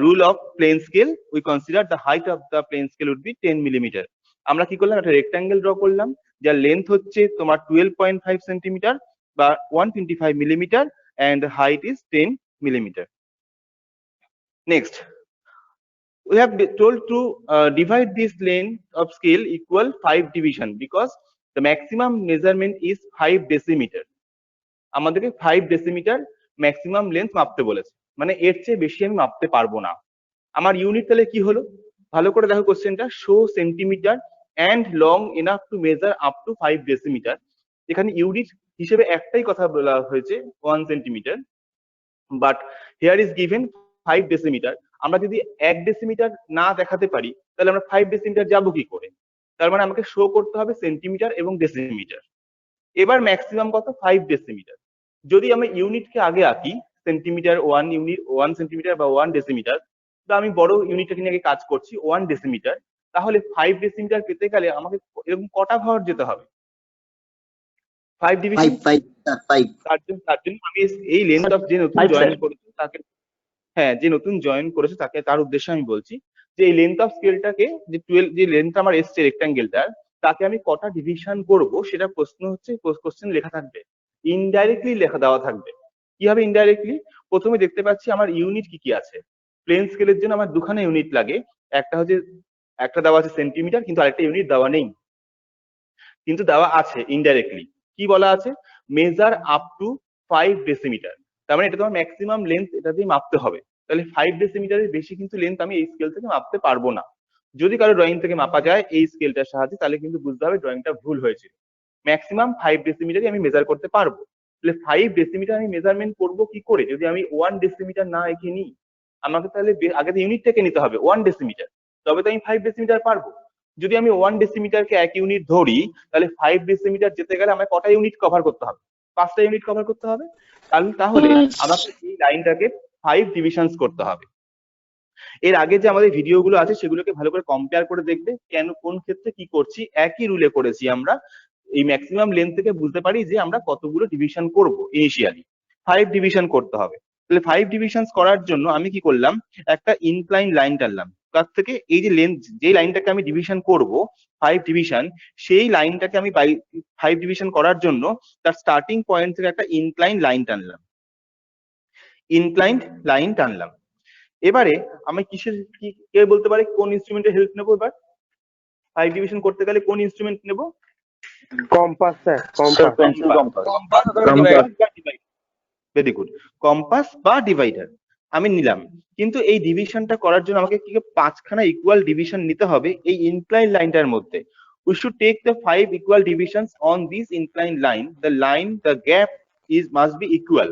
S5: rule of plane scale, we consider the height of the plane scale would be 10 millimeter. আমরা কি করলাম, একটা রেক্ট্যাঙ্গেল ড্র করলাম যার লেন্থ হচ্ছে তোমার 12.5 সেন্টিমিটার বা 125 millimeter and height is 10 millimeter. Next, we have told to divide this length of scale equal 5 division because the maximum measurement is 5 decimeter. আমাদেরকে 5 decimeter ম্যাক্সিমাম লেন্থ মাপতে বলেছে, মানে এর চেয়ে বেশি আমি মাপতে পারবো না। আমার ইউনিট তাহলে কি হলো, ভালো করে দেখো কোশ্চেনটা, show centimetre and long enough to measure up to 5 decimeter. এখানে ইউনিট হিসেবে একটাই কথা বলা হয়েছে 1 centimetre, but here is given 5 decimeter. আমরা যদি 1 ডেসিমিটার না দেখাতে পারি তাহলে আমরা 5 ডেসিমিটার যাবো কি করে? তার মানে আমাকে শো করতে হবে সেন্টিমিটার এবং ডেসিমিটার। এবার ম্যাক্সিমাম কত, 5 ডেসিমিটার। যদি আমি ইউনিটকে আগে আঁকি, সেন্টিমিটার 1 ইউনিট 1 সেন্টিমিটার বা 1 ডেসিমিটার, তো আমি বড় ইউনিটটাকে নিয়ে আগে কাজ করছি 1 ডেসিমিটার, তাহলে 5 ডেসিমিটার পেতে গেলে আমাকে এরকম কটা ঘর যেতে হবে? 5 ডিভিশন 5। তার জন্য আমি এই লেন্থ অফ যে নতুন জয়েন করেছি তাকে, হ্যাঁ যে নতুন জয়েন করেছে তাকে, তার উদ্দেশ্যে আমি বলছি যে এই লেন্থ অফ স্কেলটাকে যে 12 যে লেন্থ আমার এসছে রেক্ট্যাঙ্গেলটার, তাকে আমি কটা ডিভিশন করব সেটা প্রশ্ন হচ্ছে, কোশ্চেন লেখা থাকবে, ইনডাইরেক্টলি লেখা দেওয়া থাকবে। কিভাবে ইনডাইরেক্টলি? প্রথমে দেখতে পাচ্ছি আমার ইউনিট কি কি আছে। প্লেন স্কেলের জন্য আমার দুখানা ইউনিট লাগে, একটা দেওয়া আছে সেন্টিমিটার, কিন্তু আরেকটা ইউনিট দেওয়া নেই, কিন্তু দেওয়া আছে ইনডাইরেক্টলি। কি বলা আছে? Measure up to 5 decimetre. তার মানে এটা তোমার ম্যাক্সিমাম লেন্থ, এটা দিয়ে মাপতে হবে। তাহলে 5 ডেসিমিটারের বেশি কিন্তু লেন্থ আমি এই স্কেল থেকে মাপতে পারবো না। যদি কারো ড্রয়িং থেকে মাপা যায় এই স্কেলটার সাহায্যে, তাহলে কিন্তু বুঝতে হবে ড্রয়িংটা ভুল হয়েছে। ম্যাক্সিমাম 5 ডেসিমিটারই আমি মেজার করতে পারবো। তাহলে 5 ডেসিমিটার আমি মেজারমেন্ট করব কি করে যদি আমি 1 ডেসিমিটার না এঁকে নিই? আমাকে তাহলে আগে ইউনিটটাকে নিতে হবে 1 ডেসিমিটার, তবে তো আমি 5 ডেসিমিটার পারবো। যদি আমি 1 ডেসিমিটারকে 1 ইউনিট ধরি, তাহলে 5 ডেসিমিটার যেতে গেলে আমাকে কটা ইউনিট কভার করতে হবে? 5টা ইউনিট কভার করতে হবে। তাহলে আমাকে এই লাইনটাকে 5 ডিভিশনস করতে হবে। এর আগে যে আমাদের ভিডিওগুলো আছে সেগুলোকে ভালো করে কম্পেয়ার করে দেখবে, কেন কোন ক্ষেত্রে কি করছি, একই রুলে করেছি আমরা। এই ম্যাক্সিমাম লেন্থ থেকে বুঝতে পারি যে আমরা কতগুলো ডিভিশন করব। ইনিশিয়ালি 5 ডিভিশন করতে হবে। তাহলে 5 ডিভিশন করার জন্য আমি কি করলাম, একটা ইনক্লাইন লাইন টানলাম। তার থেকে এই যে লেন্থ, যে লাইনটাকে আমি ডিভিশন করব 5 ডিভিশন, সেই লাইনটাকে আমি 5 ডিভিশন করার জন্য তার স্টার্টিং পয়েন্ট থেকে একটা ইনক্লাইন লাইন টানলাম। ইনক্লাইন লাইন টানলাম। এবারে আমি কিসের কি কে বলতে পারে কোন ইনস্ট্রুমেন্টের হেল্প নেব? এবার 5 ডিভিশন করতে গেলে কোন ইনস্ট্রুমেন্ট নেব?
S9: Compass sir,
S2: sir pencil compass.
S5: Very good, compass বা ডিভাইডার আমি নিলাম। কিন্তু এই ডিভিশনটা করার জন্য আমাকে কি 5খানা ইকুয়াল ডিভিশন নিতে হবে এই ইনক্লাইন লাইনটার মধ্যে। We should take the 5 equal divisions on this inclined line. The gap must be equal.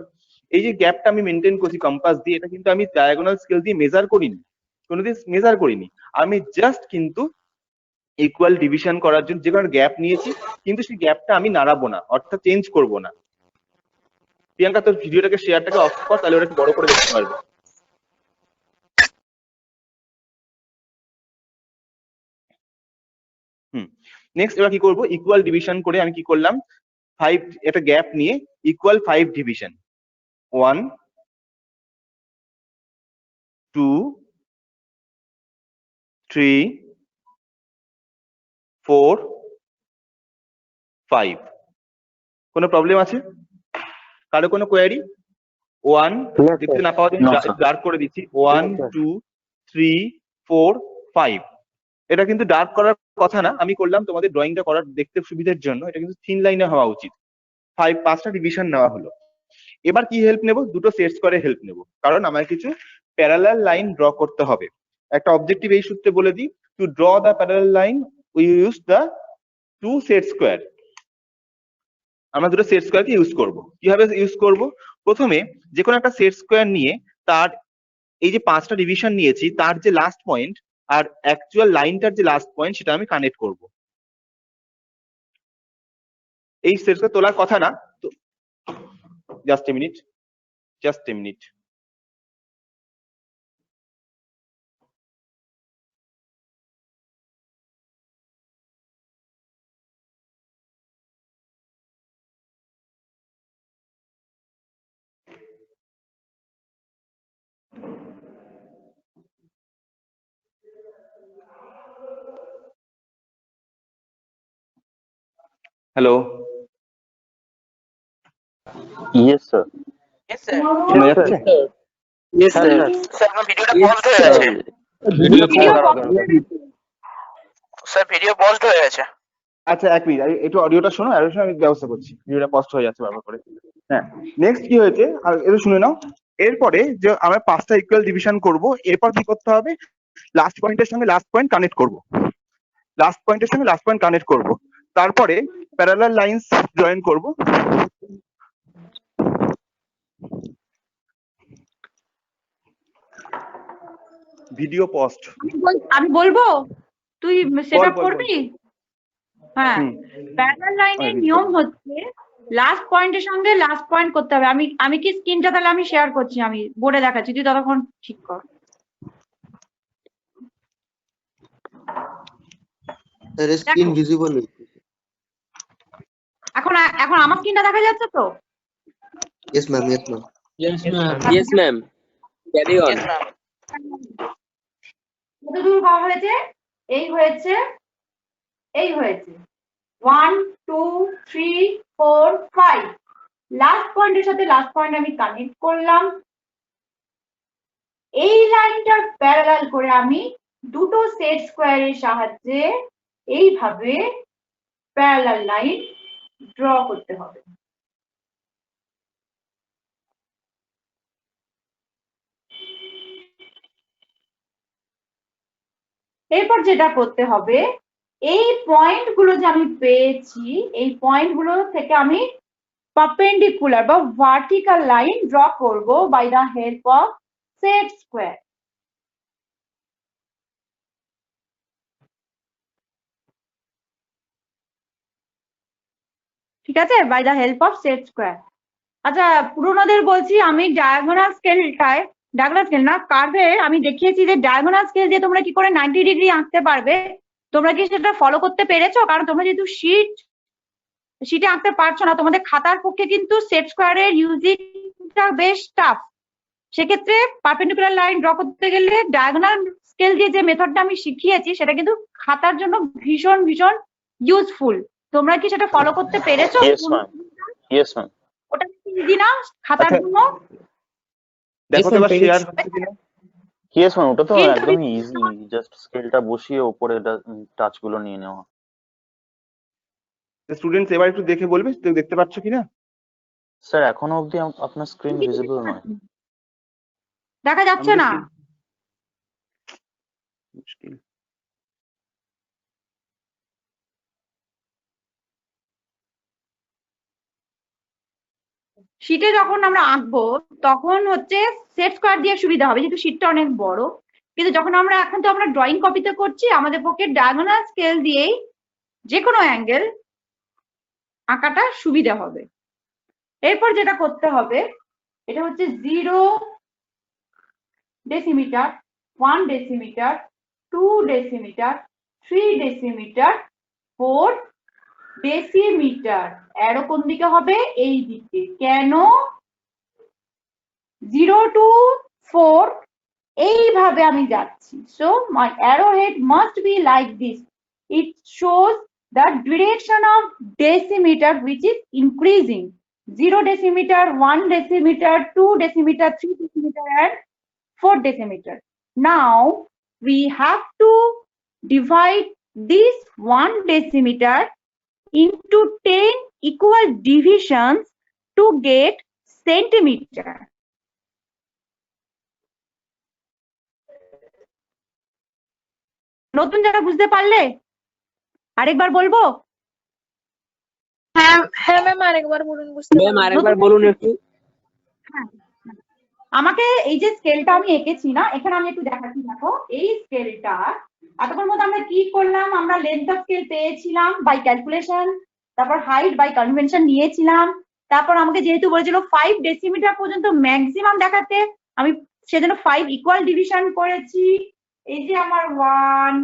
S5: এই যে গ্যাপটা আমি মেনটেন করছি কম্পাস দিয়ে, এটা কিন্তু আমি ডায়াগোনাল স্কেল দিয়ে মেজার করিনি, কোনোদিন মেজার করিনি। আমি জাস্ট কিন্তু ইকুয়াল ডিভিশন করার জন্য যে কোনো গ্যাপ নিয়েছি, কিন্তু সেই গ্যাপটা আমি নাড়াবো না, অর্থাৎ চেঞ্জ করব না। প্রিয়াঙ্কা, তোর ভিডিওটাকে শেয়ারটাকে অফ কর, তাহলে ওটা একটু বড় করে দেখতে পারবে। নেক্সট এবার কি করব, ইকুয়াল ডিভিশন করে আমি কি করলাম, 5 একটা গ্যাপ নিয়ে ইকুয়াল 5 ডিভিশন, 1 2 3 4 5। কোনো প্রবলেম আছে? কারো কোনো কোয়ারি? 1 দেখতে না পাওয়া ডার্ক করে দিচ্ছি, 1 2 3 4 5। এটা কিন্তু ডার্ক করার কথা না, আমি করলাম তোমাদের ড্রয়িংটা করার দেখতে সুবিধার জন্য। এটা কিন্তু থিন লাইনে হওয়া উচিত। 5টা ডিভিশন নেওয়া হলো। এবার কি হেল্প নেব? দুটো সেট স্কোয়ারের হেল্প নেব, কারণ আমার কিছু প্যারালাল লাইন ড্র করতে হবে। একটা অবজেক্টিভ এই সূত্রে বলে দিই, two draw the parallel line we use the 2 set square. আমরা দুটো সেট স্কোয়ারকে ইউজ করব। কিভাবে ইউজ করব? প্রথমে যে কোনো একটা সেট স্কোয়ার নিয়ে তার এই যে 5টা ডিভিশন নিয়েছি, তার যে লাস্ট পয়েন্ট আর অ্যাকচুয়াল লাইনটার যে লাস্ট পয়েন্ট, সেটা আমি কানেক্ট করব। এই সেট স্কোয়ার তোলার কথা না তো, just a minute. Hello,
S2: yes sir.
S3: Yes, sir.
S5: শোনা যাচ্ছে?
S9: Yes sir.
S3: স্যার আমার ভিডিওটা বন্ধ হয়ে গেছে। স্যার ভিডিও বন্ধ হয়ে গেছে।
S5: আচ্ছা, এক মিনিট, একটু অডিওটা শোনো, আর আমি ব্যবস্থা করছি। ভিডিওটা পস্ট হয়ে যাচ্ছে বারবার করে। হ্যাঁ, নেক্সট কি হয়েছে আর এটা শুনে নাও। এরপরে যে আমরা 5টা ইকুয়াল ডিভিশন করব, এরপর কি করতে হবে, লাস্ট পয়েন্টের সঙ্গে লাস্ট পয়েন্ট কানেক্ট করব। লাস্ট পয়েন্টের সঙ্গে লাস্ট পয়েন্ট কানেক্ট করব, তারপরে প্যারালাল লাইনস জয়েন করব। ভিডিও পোস্ট
S1: আমি বলবো, তুই সেটআপ
S5: বল।
S1: করবি? হ্যাঁ, প্যারালাল লাইনের নিয়ম হচ্ছে লাস্ট পয়েন্টের সঙ্গে লাস্ট পয়েন্ট করতে হবে। আমি কি স্ক্রিনটা তাহলে আমি শেয়ার করছি, আমি বোর্ডে দেখাচ্ছি, তুই ততক্ষণ ঠিক কর।
S9: স্ক্রিন ভিজিবল
S1: এখন আমার স্ক্রিনটা দেখা যাচ্ছে তো?
S9: Yes ma'am, yes ma'am,
S1: yes ma'am,
S9: carry on.
S1: কতদূর পাওয়া হয়েছে? এই হয়েছে 1 2 3 4 5। লাস্ট পয়েন্টের সাথে লাস্ট পয়েন্ট আমি কানেক্ট করলাম। এই লাইনটার প্যারালাল করে আমি দুটো সেট স্কোয়ারের সাহায্যে এইভাবে প্যারালাল লাইন ড্র করতে হবে। এরপর যেটা করতে হবে, এই পয়েন্ট গুলো যে আমি পেয়েছি, এই পয়েন্ট গুলো থেকে আমি পারপেন্ডিকুলার বা ভার্টিক্যাল লাইন ড্র করব by the help of set square. ঠিক আছে, by the help of set square. আচ্ছা, পুরোনোদের বলছি, আমি ডায়াগোনাল স্কেলটায় ডায়াগোনাল স্কেল না, কার্ভে আমি দেখিয়েছি যে ডায়াগোনাল স্কেল দিয়ে তোমরা কি করে 90 ডিগ্রি আঁকতে পারবে। তোমরা কি সেটা ফলো করতে পেরেছো? কারণ তোমরা যেহেতু শিটে আঁকতে পারছো না, তোমাদের খাতার পক্ষে কিন্তু সেট স্কোয়ারের ইউজিংটা বেশ টাফ। সেক্ষেত্রে পারপেন্ডিকুলার লাইন ড্র করতে গেলে ডায়াগোনাল স্কেল দিয়ে যে মেথডটা আমি শিখিয়েছি সেটা কিন্তু খাতার জন্য ভীষণ ভীষণ ইউজফুল। তোমরা কি সেটা ফলো করতে পেরেছো?
S2: Yes ma'am, yes ma'am.
S1: ওটা ইজি না খাতার
S5: আচ্ছা,
S1: জন্য?
S5: দেখো তো এবার শেয়ার হচ্ছে কিনা।
S2: ইয়েস ম্যাম, ওটা তো
S1: কিন্তু
S2: একদমই ইজি, জাস্ট স্কেলটা বসিয়ে উপরে টাচ গুলো নিয়ে নেওয়া।
S5: স্টুডেন্টস এবার একটু দেখে বলবে দেখতে পাচ্ছ কিনা।
S2: স্যার এখনো অবধি আপনার স্ক্রিন ভিজিবল নয়।
S1: দেখা যাচ্ছে না।
S5: মুশকিল।
S1: শিটে যখন আমরা আঁকবো তখন হচ্ছে সেট স্কোয়ার দিয়ে সুবিধা হবে, যেহেতু শিটটা অনেক বড়। কিন্তু যখন আমরা এখন তো আমরা ড্রয়িং কপিতে করছি, আমাদের পক্ষে ডায়াগোনাল স্কেল দিয়েই যে কোনো অ্যাঙ্গেল আঁকাটা সুবিধা হবে। এরপর যেটা করতে হবে এটা হচ্ছে 0 decimetre, 1 decimetre, 2 decimetre, 3 decimetre, 4 decimetre. Arrow কোন দিকে হবে? এই দিকে। কেন? 0 to 4 এইভাবে আমি যাচ্ছি। So my arrowhead must be like this. It shows the direction of decimeter which is increasing. 0 decimeter, 1 decimeter, 2 decimeter, 3 decimeter and 4 decimeter. Now we have to divide this 1 decimeter into 10 equal divisions to get centimeter. নতুন যারা বুঝতে পারলে আরেকবার বলবো?
S7: হ্যাঁ হ্যাঁ ম্যাম আরেকবার বলুন, বুঝতে
S9: ম্যাম
S7: পারলাম।
S9: আরেকবার বলুন একটু।
S1: হ্যাঁ, আমাকে এই যে স্কেলটা আমি এঁকেছি না, এখানে আমি একটু দেখাচ্ছি। দেখো এই স্কেলটা এতক্ষণ মধ্যে আমরা কি করলাম? আমরা লেন্থ অফ স্কেল পেয়েছিলাম বাই ক্যালকুলেশন, তারপর হাইট বাই কনভেনশন নিয়েছিলাম, তারপর আমাকে যেহেতু বলেছিল 5 ডেসিমিটার পর্যন্ত ম্যাক্সিমাম দেখাতে, আমি সেজন্য 5 ইকুয়াল ডিভিশন করেছি। এই যে আমার 1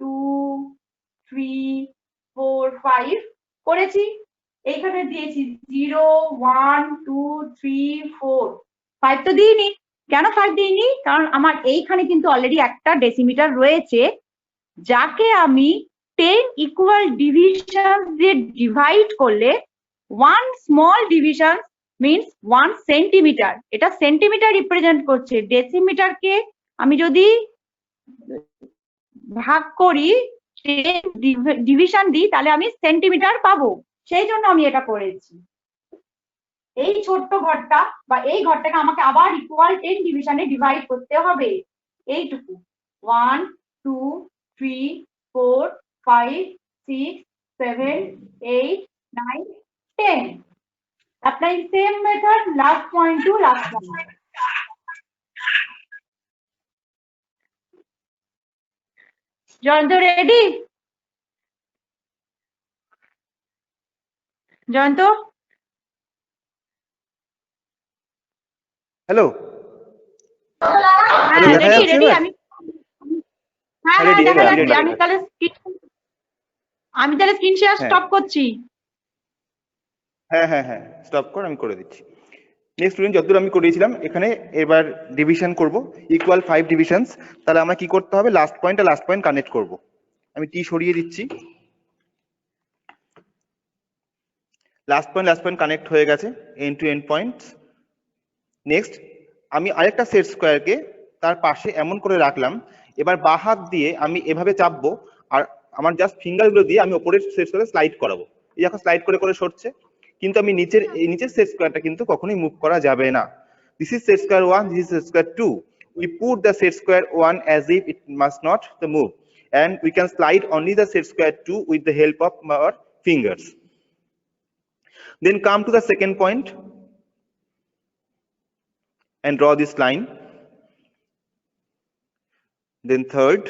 S1: 2 3 4 5 করেছি। এইখানে দিয়েছি 0 1 2 3 4 5 তো দিইনি। কেন 5 দিইনি? কারণ আমার এইখানে কিন্তু অলরেডি একটা ডেসিমিটার রয়েছে, যাকে আমি 10 ইকুয়াল ডিভিশন দিয়ে ডিভাইড করলে 1 স্মল ডিভিশন মিন্স 1 সেন্টিমিটার। এটা সেন্টিমিটার রিপ্রেজেন্ট করছে। ডেসিমিটারকে আমি যদি ভাগ করি, ডিভিশন দিই, তাহলে আমি সেন্টিমিটার পাবো। সেই জন্য আমি এটা করেছি। এই ছোট্ট ঘরটা বা এই ঘরটাকে আমাকে আবার ইকুয়াল 10 ডিভিশনে ডিভাইড করতে হবে। এইটুকু 1 2 3 4 5 6 7 8 9 10. Apply same method last point to last point. Jayanta ready? Jayanta
S5: hello,
S1: হ্যাঁ
S5: দেখা
S1: রেডি
S5: যাচ্ছে
S1: রেডি।
S5: এবার?
S1: আমি হ্যাঁ
S5: Ready,
S1: হ্যাঁ দেখা
S5: ready,
S1: যাচ্ছে।
S5: ready,
S1: আমি
S5: ready.
S1: তাহলে স্ক্রিন শেয়ার
S5: হ্যাঁ।
S1: স্টপ করছি।
S5: হ্যাঁ হ্যাঁ হ্যাঁ, স্টপ কর, আমি করে দিচ্ছি। নেক্সট স্টুডেন্ট, যতদূর আমি করিয়েছিলাম এখানে এবার ডিভিশন করব ইকুয়াল 5 ডিভিশনস। তাহলে আমরা কি করতে হবে? লাস্ট পয়েন্ট আর লাস্ট পয়েন্ট কানেক্ট করব। আমি টি সরিয়ে দিচ্ছি। লাস্ট পয়েন্ট কানেক্ট হয়ে গেছে, end to end points. Next আমি আরেকটা সেট স্কোয়ারকে তার পাশে এমন করে রাখলাম। এবার বাঁ হাত দিয়ে আমি এভাবে চাপবো আর আমার জাস্ট ফিঙ্গারগুলো দিয়ে আমি ওপরের সেট স্কোয়ারে স্লাইড করাবো। এই দেখো স্লাইড করে করে সরছে, কিন্তু আমি নিচের সেট স্কোয়ারটা কিন্তু কখনোই মুভ করা যাবে না। This is set square 1, this is set square 2. We put the set square 1 as if it must not the move, and we can slide only the set square 2 with the help of our fingers. Then come to the second point and draw this line. Then third,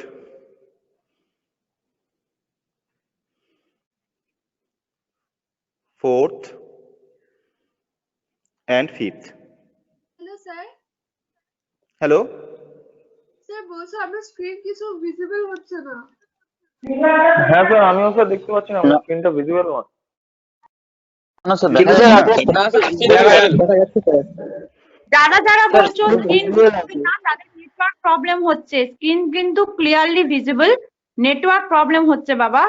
S5: fourth, and fifth.
S7: Hello, sir.
S5: Hello,
S7: sir বলছি আপনার স্ক্রিন কিছু ভিজিবল হচ্ছে না।
S11: হ্যাঁ স্যার, আমিও স্যার দেখতে পাচ্ছি না, আপনার স্ক্রিনটা ভিজিবল নয়।
S2: না স্যার,
S9: কিন্তু
S2: দেখা
S9: স্যার
S2: যাচ্ছে না।
S9: আপনার দেখা যাচ্ছে স্যার।
S1: যারা যারা
S9: স্যার
S1: বলছো
S9: স্ক্রিন
S1: স্ক্রিন
S9: ভিজিবল আছে।
S1: না, তাদের নেটওয়ার্ক প্রবলেম হচ্ছে। স্ক্রিন কিন্তু ক্লিয়ারলি ভিজিবল, নেটওয়ার্ক প্রবলেম হচ্ছে বাবা।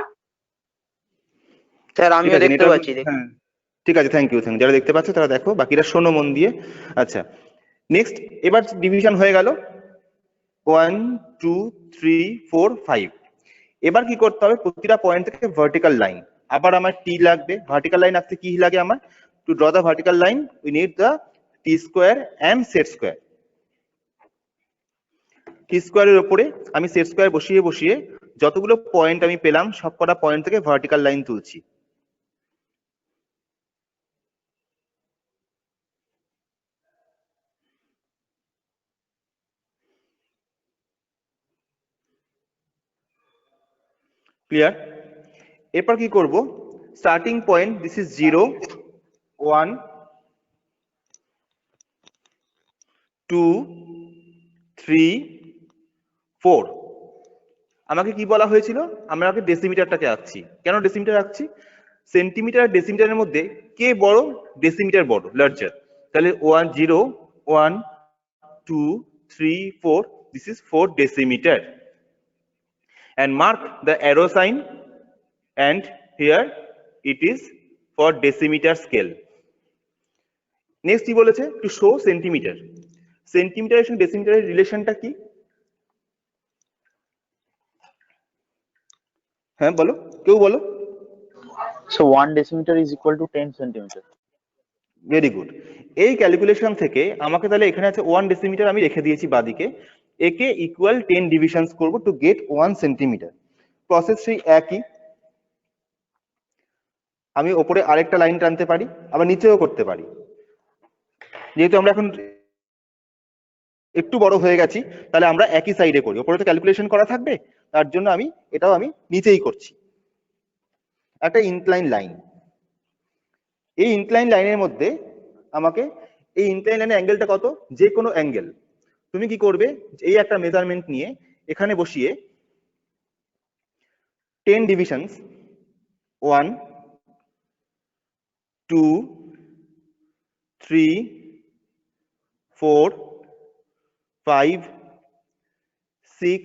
S8: স্যার
S5: ঠিক
S8: আমিও
S5: আছে,
S8: দেখতে
S5: নেটওয়ার্ক,
S8: পাচ্ছি।
S5: হ্যাঁ ঠিক আছে, থ্যাংক ইউ। যারা দেখতে পাচ্ছ তারা দেখো, বাকিরা শোনো মন দিয়ে। আচ্ছা, নেক্সট, এবার ডিভিশন হয়ে গেল 1 2 3 4 5। এবার কি করতে হবে, প্রতিটা পয়েন্ট থেকে ভার্টিক্যাল লাইন। আবার আমার টি লাগবে, ভার্টিক্যাল লাইন আঁকতে কি লাগে আমার? To draw the vertical line we need the T square and set square. T স্কোয়ারের উপরে আমি সেট স্কোয়ার বসিয়ে বসিয়ে যতগুলো পয়েন্ট আমি পেলাম সবকটা পয়েন্ট থেকে ভার্টিক্যাল লাইন তুলছি। ক্লিয়ার? এরপর কি করব, স্টার্টিং পয়েন্ট দিস ইজ 0 1 2 3 4। আমাকে কি বলা হয়েছিল, আমরা আগে ডেসিমিটারটাকে আঁকছি। কেন ডেসিমিটার আঁকছি? সেন্টিমিটার আর ডেসিমিটারের মধ্যে কে বড়? ডেসিমিটার বড়, লার্জার। তাহলে 1 0 1 2 3 4, this is 4 decimeter, and mark the arrow sign, and here it is for decimeter scale. Next কি বলেছে, টু শো সেন্টিমিটার। সেন্টিমিটার এবং ডেসিমিটারের রিলেশনটা কি? হ্যাঁ বলো, কেউ বলো।
S2: So 1 decimeter is equal to 10 centimeter.
S5: Very good. এই ক্যালকুলেশন থেকে আমাকে তাহলে এখানে আছে 1 ডেসিমিটার আমি রেখে দিয়েছি বাদিকে, একে ইকুয়াল 10 ডিভিশনস করব টু গেট 1 সেন্টিমিটার। প্রসেস সেই একই, আমি ওপরে আরেকটা লাইন টানতে পারি, আবার নিচেও করতে পারি। যেহেতু আমরা এখন একটু বড় হয়ে গেছি, তাহলে আমরা একই সাইডে করি, ওপরে তো ক্যালকুলেশন করা থাকবে, তার জন্য এটাও আমি নিচেই করছি। একটা ইনক্লাইন লাইন, এই ইনক্লাইন লাইনের মধ্যে আমাকে, এই ইনক্লাইন লাইনের অ্যাঙ্গেলটা কত? যে কোনো অ্যাঙ্গেল। তুমি কি করবে, এই একটা মেজারমেন্ট নিয়ে এখানে বসিয়ে 10 ডিভিশনস 1 2 3 4 5 6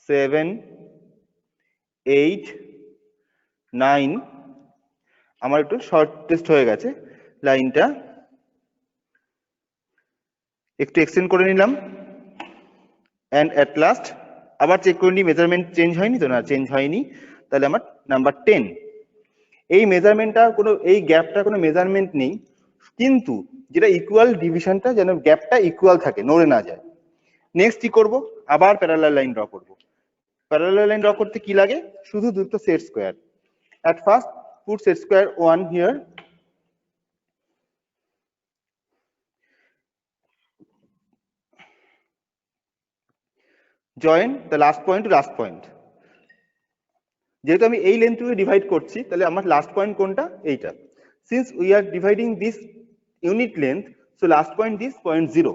S5: 7 8 9, আমার একটু শর্টেস্ট হয়ে গেছে লাইনটা, একটু এক্সটেন্ড করে নিলাম, এন্ড এট লাস্ট আবার চেক করে নিই মেজারমেন্ট চেঞ্জ হয়নি তো, না চেঞ্জ হয়নি, তাহলে আমার নাম্বার 10। এই মেজারমেন্টটা কোনো, এই গ্যাপটা কোনো মেজারমেন্ট নেই, কিন্তু যেটা ইকুয়াল ডিভিশনটা যেন গ্যাপটা ইকুয়াল থাকে, নড়ে না যায়। নেক্সট কি করব, আবার প্যারালাল লাইন ড্র করব। প্যারালাল লাইন ড্র করতে কি লাগে, শুধু দুটো set square. At first put set square 1 here, join the last point to last point. যেহেতু আমি এই লেন্থকে ডিভাইড করছি, তাহলে আমার লাস্ট পয়েন্ট কোনটা? এইটা। Since we are dividing this unit length, so last point is point 0,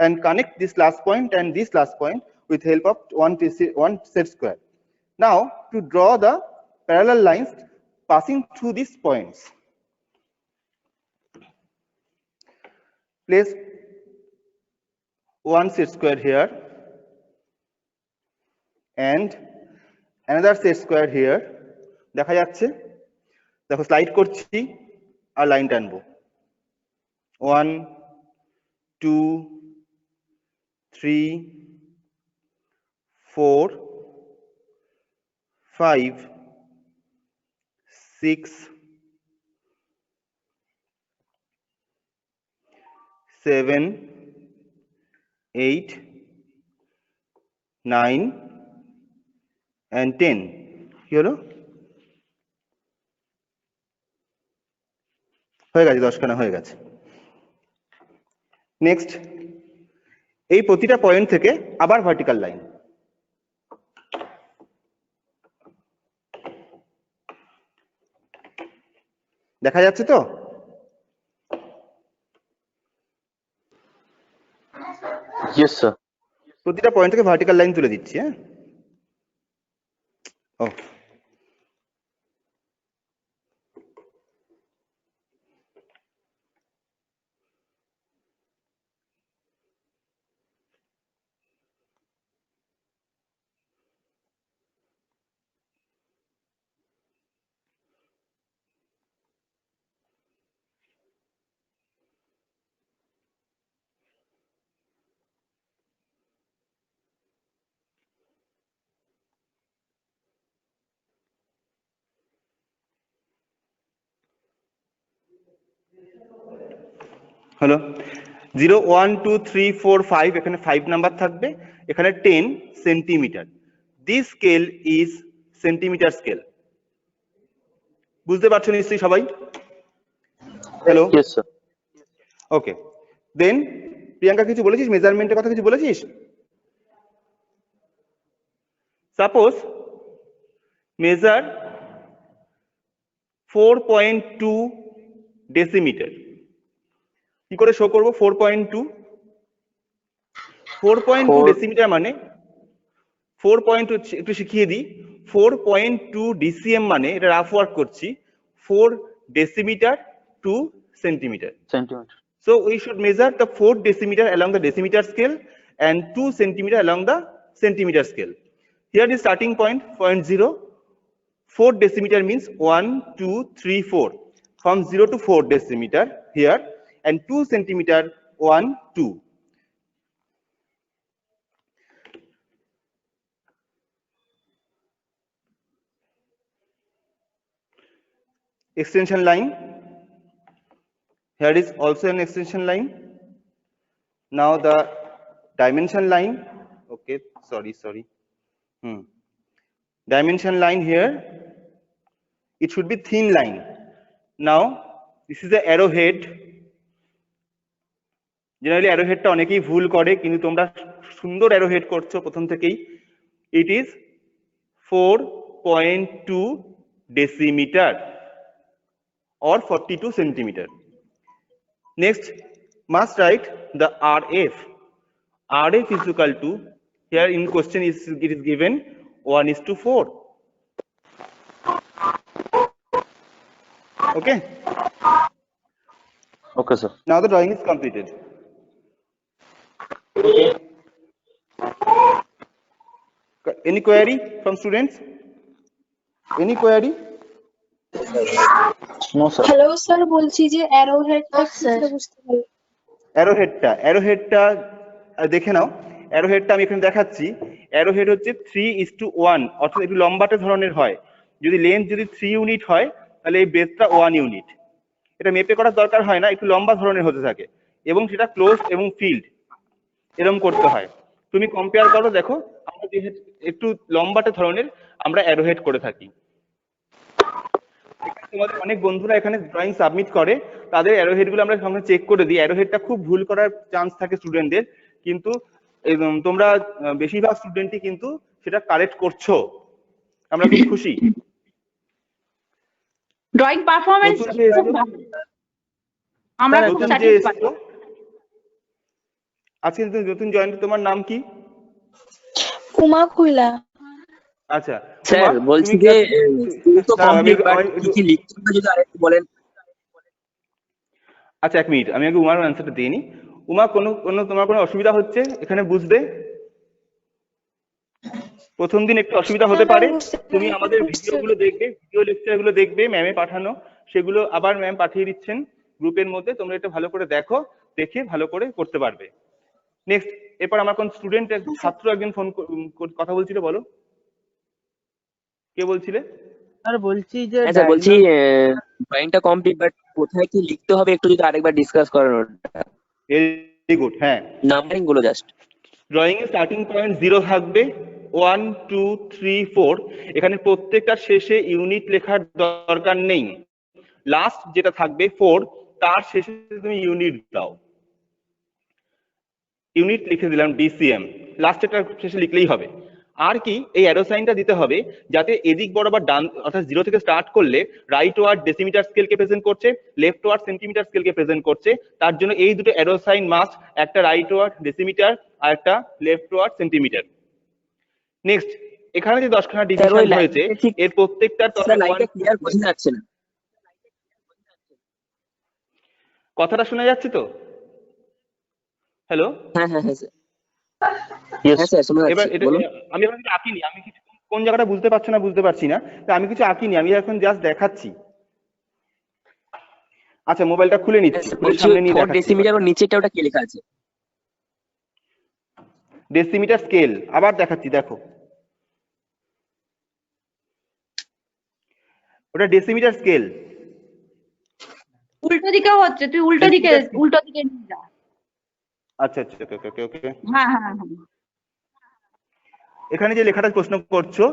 S5: and connect this last point and this last point with help of one set square. Now to draw the parallel lines passing through these points, place one set square here and another set square here. দেখা যাচ্ছে, দেখো স্লাইড করছি আর লাইন টানবো, 1 2 3 4 5 6 7 8 9 and 10. কি হলো? হয়ে গেছে, 10খানা হয়ে গেছে। নেক্সট, এই প্রতিটা পয়েন্ট থেকে আবার ভার্টিক্যাল লাইন। দেখা যাচ্ছে তো?
S2: Yes sir.
S5: প্রতিটা পয়েন্ট থেকে ভার্টিক্যাল লাইন তুলে দিচ্ছি। হ্যাঁ, ও হলো 0 1 2 3 4 5, এখানে 5 নাম্বার থাকবে, এখানে 10 centimetre. This scale is centimetre scale. বুঝতে পারছো নিশ্চয়ই সবাই? Hello,
S2: yes sir.
S5: Okay, then Priyanka কিছু বলেছিস, মেজারমেন্টের কথা কিছু বলেছিস? Suppose measure 4.2 decimetre. কি করে শো করবো 4.2? 4.2 ডেসিমিটার মানে 4.2, একটু শিখিয়ে দিই। 4.2 ডিসিএম মানে, এটা রাফ ওয়ার্ক করছি, 4 decimeter to centimeter. So we should measure the 4 decimeter along the decimeter scale and 2 centimeter along the centimeter scale. Here is starting point, point 0. 4 decimeter means 1, 2, 3, 4. From 0 to 4 decimeter here, and 2 centimeter, 1, 2. Extension line. Here is also an extension line. Now the dimension line. Okay, sorry. Dimension line here. It should be thin line. Now this is the arrowhead. Generally arrowhead টা অনেকেই ভুল করে, কিন্তু তোমরা সুন্দর arrowhead করছো প্রথম থেকেই। It is 4.2 decimeter or 42 centimeter. Next, must write the RF. RF is equal to, here in question it is given 1:4. Okay.
S2: Okay, sir.
S5: Now the drawing is completed. Okay. Any query from students? Any query?
S2: No, sir.
S7: Hello sir, বলছি যে অ্যারোহেডটা কিভাবে বুঝতে পারবো?
S5: অ্যারোহেডটা দেখে নাও। অ্যারোহেডটা আমি এখানে দেখাচ্ছি। অ্যারোহেড হচ্ছে 3:1, অর্থাৎ একটু লম্বাটে ধরনের হয়। যদি লেন্থ যদি 3 ইউনিট হয়, তাহলে এই বেসটা 1 ইউনিট। এটা মেপে করার দরকার হয় না, একটু লম্বা ধরনের হতে থাকে, এবং সেটা ক্লোজ এবং ফিল্ড এরকম করতে হয়। তুমি কম্পেয়ার করো, দেখো আমরা যেহেতু একটু লম্বাটে ধরনের আমরা অ্যারোহেড করে থাকি। তোমাদের অনেক বন্ধুরা এখানে ড্রয়িং সাবমিট করে, তাদের অ্যারোহেড গুলো আমরা সামনে চেক করে দিই। অ্যারোহেডটা খুব ভুল করার চান্স থাকে স্টুডেন্টদের, কিন্তু তোমরা বেশিরভাগ স্টুডেন্টই কিন্তু সেটা কারেক্ট করছো, আমরা খুব খুশি।
S1: ড্রয়িং পারফরম্যান্স খুব ভালো, আমরা খুব স্যাটিসফাইড।
S5: আজকে নতুন জয়েন্ট, তোমার নাম কি?
S7: উমা খুইলা।
S5: আচ্ছা
S10: স্যার, বলছি যে তো কমপ্লিট, বাট কি কি লিখতে হবে যদি আরেকটু বলেন।
S5: আচ্ছা, এক মিনিট, আমি আগে উমার অ্যান্সারটা দিয়ে নিই। উমা, তোমার কোনো অসুবিধা হচ্ছে এখানে বুঝতে? প্রথম দিন একটু অসুবিধা হতে পারে। তুমি আমাদের ভিডিওগুলো দেখবে, ভিডিও লেকচারগুলো দেখবে, ম্যামে পাঠানো, সেগুলো আবার ম্যাম পাঠিয়ে দিচ্ছেন গ্রুপের মধ্যে। তোমরা এটা ভালো করে দেখো, দেখে ভালো করে করতে পারবে। নেক্সট, এরপর আমার কোন স্টুডেন্ট, ছাত্র একজন ফোন কথা বলছিল, বলো কে বলছিলে?
S10: স্যার বলছি যে বলছি ড্রয়িংটা কমপ্লিট, বাট কোথায় কি লিখতে হবে একটু যদি আরেকবার ডিসকাস করেন।
S5: Very good. হ্যাঁ,
S10: নাম্বারিং গুলো জাস্ট।
S5: ড্রয়িং এর স্টার্টিং পয়েন্ট 0 থাকবে, 1, 2, 3, 4। এখানে প্রত্যেকটা শেষে ইউনিট লেখার দরকার নেই। লাস্ট যেটা থাকবে 4, তার শেষে তুমি ইউনিট দাও। ইউনিট লিখে দিলাম ডিসিএম, লাস্টেরটা শেষে লিখলেই হবে। আর কি এই অ্যারো সাইনটা দিতে হবে যাতে এদিক বরাবর ডান অর্থাৎ 0 থেকে স্টার্ট করলে রাইট ওয়ার্ড ডেসিমিটার স্কেলকে প্রেজেন্ট করছে, লেফট ওয়ার্ড সেন্টিমিটার স্কেলকে প্রেজেন্ট করছে। তার জন্য এই দুটো অ্যারো সাইন মাস্ট, একটা রাইট ওয়ার্ড ডেসিমিটার আর একটা লেফট ওয়ার্ড সেন্টিমিটার। নেক্সট, এখানে যে 10খানা ডিভিশন হয়েছে এর প্রত্যেকটার
S10: লাইনটা ক্লিয়ার বোঝা যাচ্ছে না।
S5: কথাটা শোনা যাচ্ছে তো? হ্যালো?
S10: হ্যাঁ হ্যাঁ হ্যাঁ স্যার।
S2: Yes.
S10: হ্যাঁ স্যার শোনা
S5: এবার
S10: যাচ্ছে,
S5: এটা
S10: বলুন।
S5: আমি এখন কিছু আঁকিনি, আমি কিছু কোন জায়গাটা বুঝতে পারছি না বুঝতে পারছি না, তো আমি কিছু আঁকিনি, আমি এখন জাস্ট দেখাচ্ছি। আচ্ছা, মোবাইলটা খুলে নিচ্ছি, খুলে সামনে নিয়ে
S10: 4
S5: দেখাচ্ছি।
S10: ডেসিমিটার ওর নিচেটা ওটা কি লেখা আছে?
S5: ডেসিমিটার স্কেল আবার দেখাচ্ছি, দেখো ওটা ডেসিমিটার স্কেল।
S1: উল্টো দিকেও হচ্ছে, তুই উল্টো দিকে নিয়ে যা।
S5: আচ্ছা আচ্ছা, ওকে ওকে ওকে।
S1: হ্যাঁ হ্যাঁ হ্যাঁ।
S5: এখানে যে লেখাটা প্রশ্ন করছো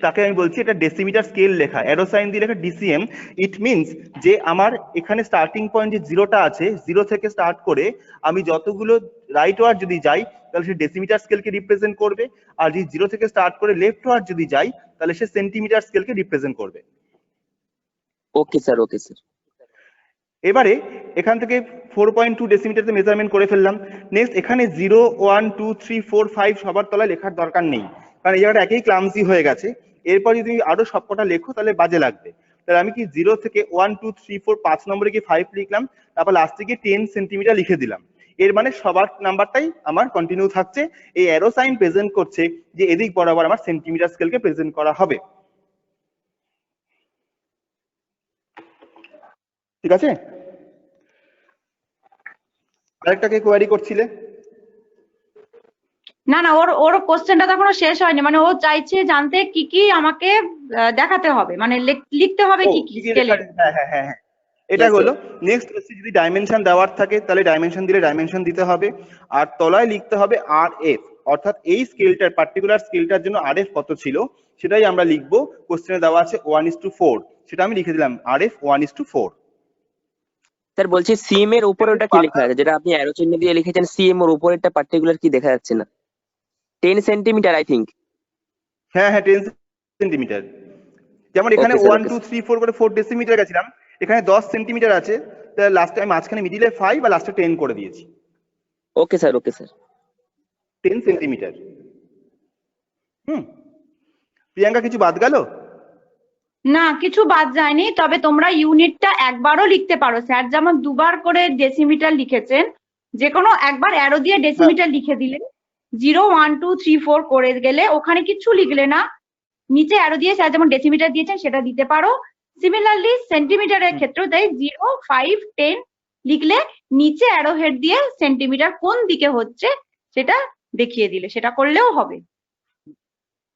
S5: তাকে আমি বলছি এটা ডেসিমিটার স্কেল লেখা, অ্যারো সাইন দিয়ে লেখা ডিসিএম। ইট মিনস যে আমার এখানে স্টার্টিং পয়েন্ট যে 0টা আছে, 0 থেকে স্টার্ট করে আমি যতগুলো রাইট ওয়ার্ড যদি যাই তাহলে সে ডেসিমিটার স্কেলকে রিপ্রেজেন্ট করবে, আর যদি 0 থেকে স্টার্ট করে লেফট ওয়ার্ড যদি যাই তাহলে সে সেন্টিমিটার স্কেলকে রিপ্রেজেন্ট করবে।
S10: Okay sir, okay sir.
S5: এবারে এখান থেকে 4.2 ডেসিমিটারতে মেজারমেন্ট করে ফেললাম। নেক্সট, এখানে 0, 1, 2, 3, 4, 5 সবার তলায় লেখার দরকার নেই, কারণ এই জায়গাটা একই ক্লামসি হয়ে গেছে। এরপর যদি আরো সবকটা লেখো তাহলে বাজে লাগবে। তাহলে আমি কি 0 থেকে 1, 2, 3, 4 5 নম্বরে কি 5 লিখলাম, তারপর লাস্টে গিয়ে 10 সেন্টিমিটার লিখে দিলাম। এর মানে সবার নাম্বারটাই আমার কন্টিনিউ থাকছে। এই অ্যারো সাইন প্রেজেন্ট করছে যে এদিক বরাবর আমার সেন্টিমিটার স্কেলকে প্রেজেন্ট করা হবে। ঠিক আছে? আরেকটাকে কোয়ারি করছিলে?
S1: না না, ওর কোশ্চেনটা তো এখনো শেষ হয়নি, মানে ও চাইছে জানতে কি কি আমাকে দেখাতে হবে, মানে লিখতে হবে কি কি স্কেলে।
S5: হ্যাঁ হ্যাঁ হ্যাঁ হ্যাঁ, এটা হলো। নেক্সট হচ্ছে যদি ডাইমেনশন দেওয়ার থাকে তাহলে ডাইমেনশন দিলে ডাইমেনশন দিতে হবে, আর তলায় লিখতে হবে আর এফ, অর্থাৎ এই স্কেলটার পার্টিকুলার স্কেলটার জন্য আর এফ কত ছিল সেটাই আমরা লিখবো। কোশ্চেনে দেওয়া আছে 1:4, সেটা আমি লিখে দিলাম আর এফ 1:4।
S10: স্যার বলছি সিএম এর উপরে ওটা কি লেখা আছে, যেটা আপনি অ্যারো চিহ্ন দিয়ে লিখেছেন সিএম এর উপরেরটা পার্টিকুলার কি দেখা যাচ্ছে না? 10 সেন্টিমিটার আই থিংক।
S5: হ্যাঁ হ্যাঁ, 10 সেন্টিমিটার। যেমন এখানে
S10: Okay, sir,
S5: 1 2 3 4 করে 4 ডেসিমিটার গেছিলাম, এখানে 10 সেন্টিমিটার আছে, তাহলে লাস্টে আমি মাঝখানে মিডিলে 5 আর লাস্টে 10 করে দিয়েছি।
S10: Okay sir, okay sir.
S5: 10 centimetre. Priyanka, কিছু বাদ গেল?
S1: না, কিছু বাদ যায়নি, তবে তোমরা ইউনিটটা একবারও লিখতে পারো। স্যার যেমন দুবার করে ডেসিমিটার লিখেছেন, যে কোনো একবার অ্যারো দিয়ে ডেসিমিটার লিখে দিলে 0 1 2 3 4 করে গেলে ওখানে কিছু লিখলে না, নিচে অ্যারো দিয়ে স্যার যেমন ডেসিমিটার দিয়েছেন সেটা দিতে পারো। সিমিলারলি সেন্টিমিটারের ক্ষেত্রে তাই 0 5 10 লিখলে নিচে অ্যারো হেড দিয়ে সেন্টিমিটার কোন দিকে হচ্ছে সেটা দেখিয়ে দিলে, সেটা করলেও হবে।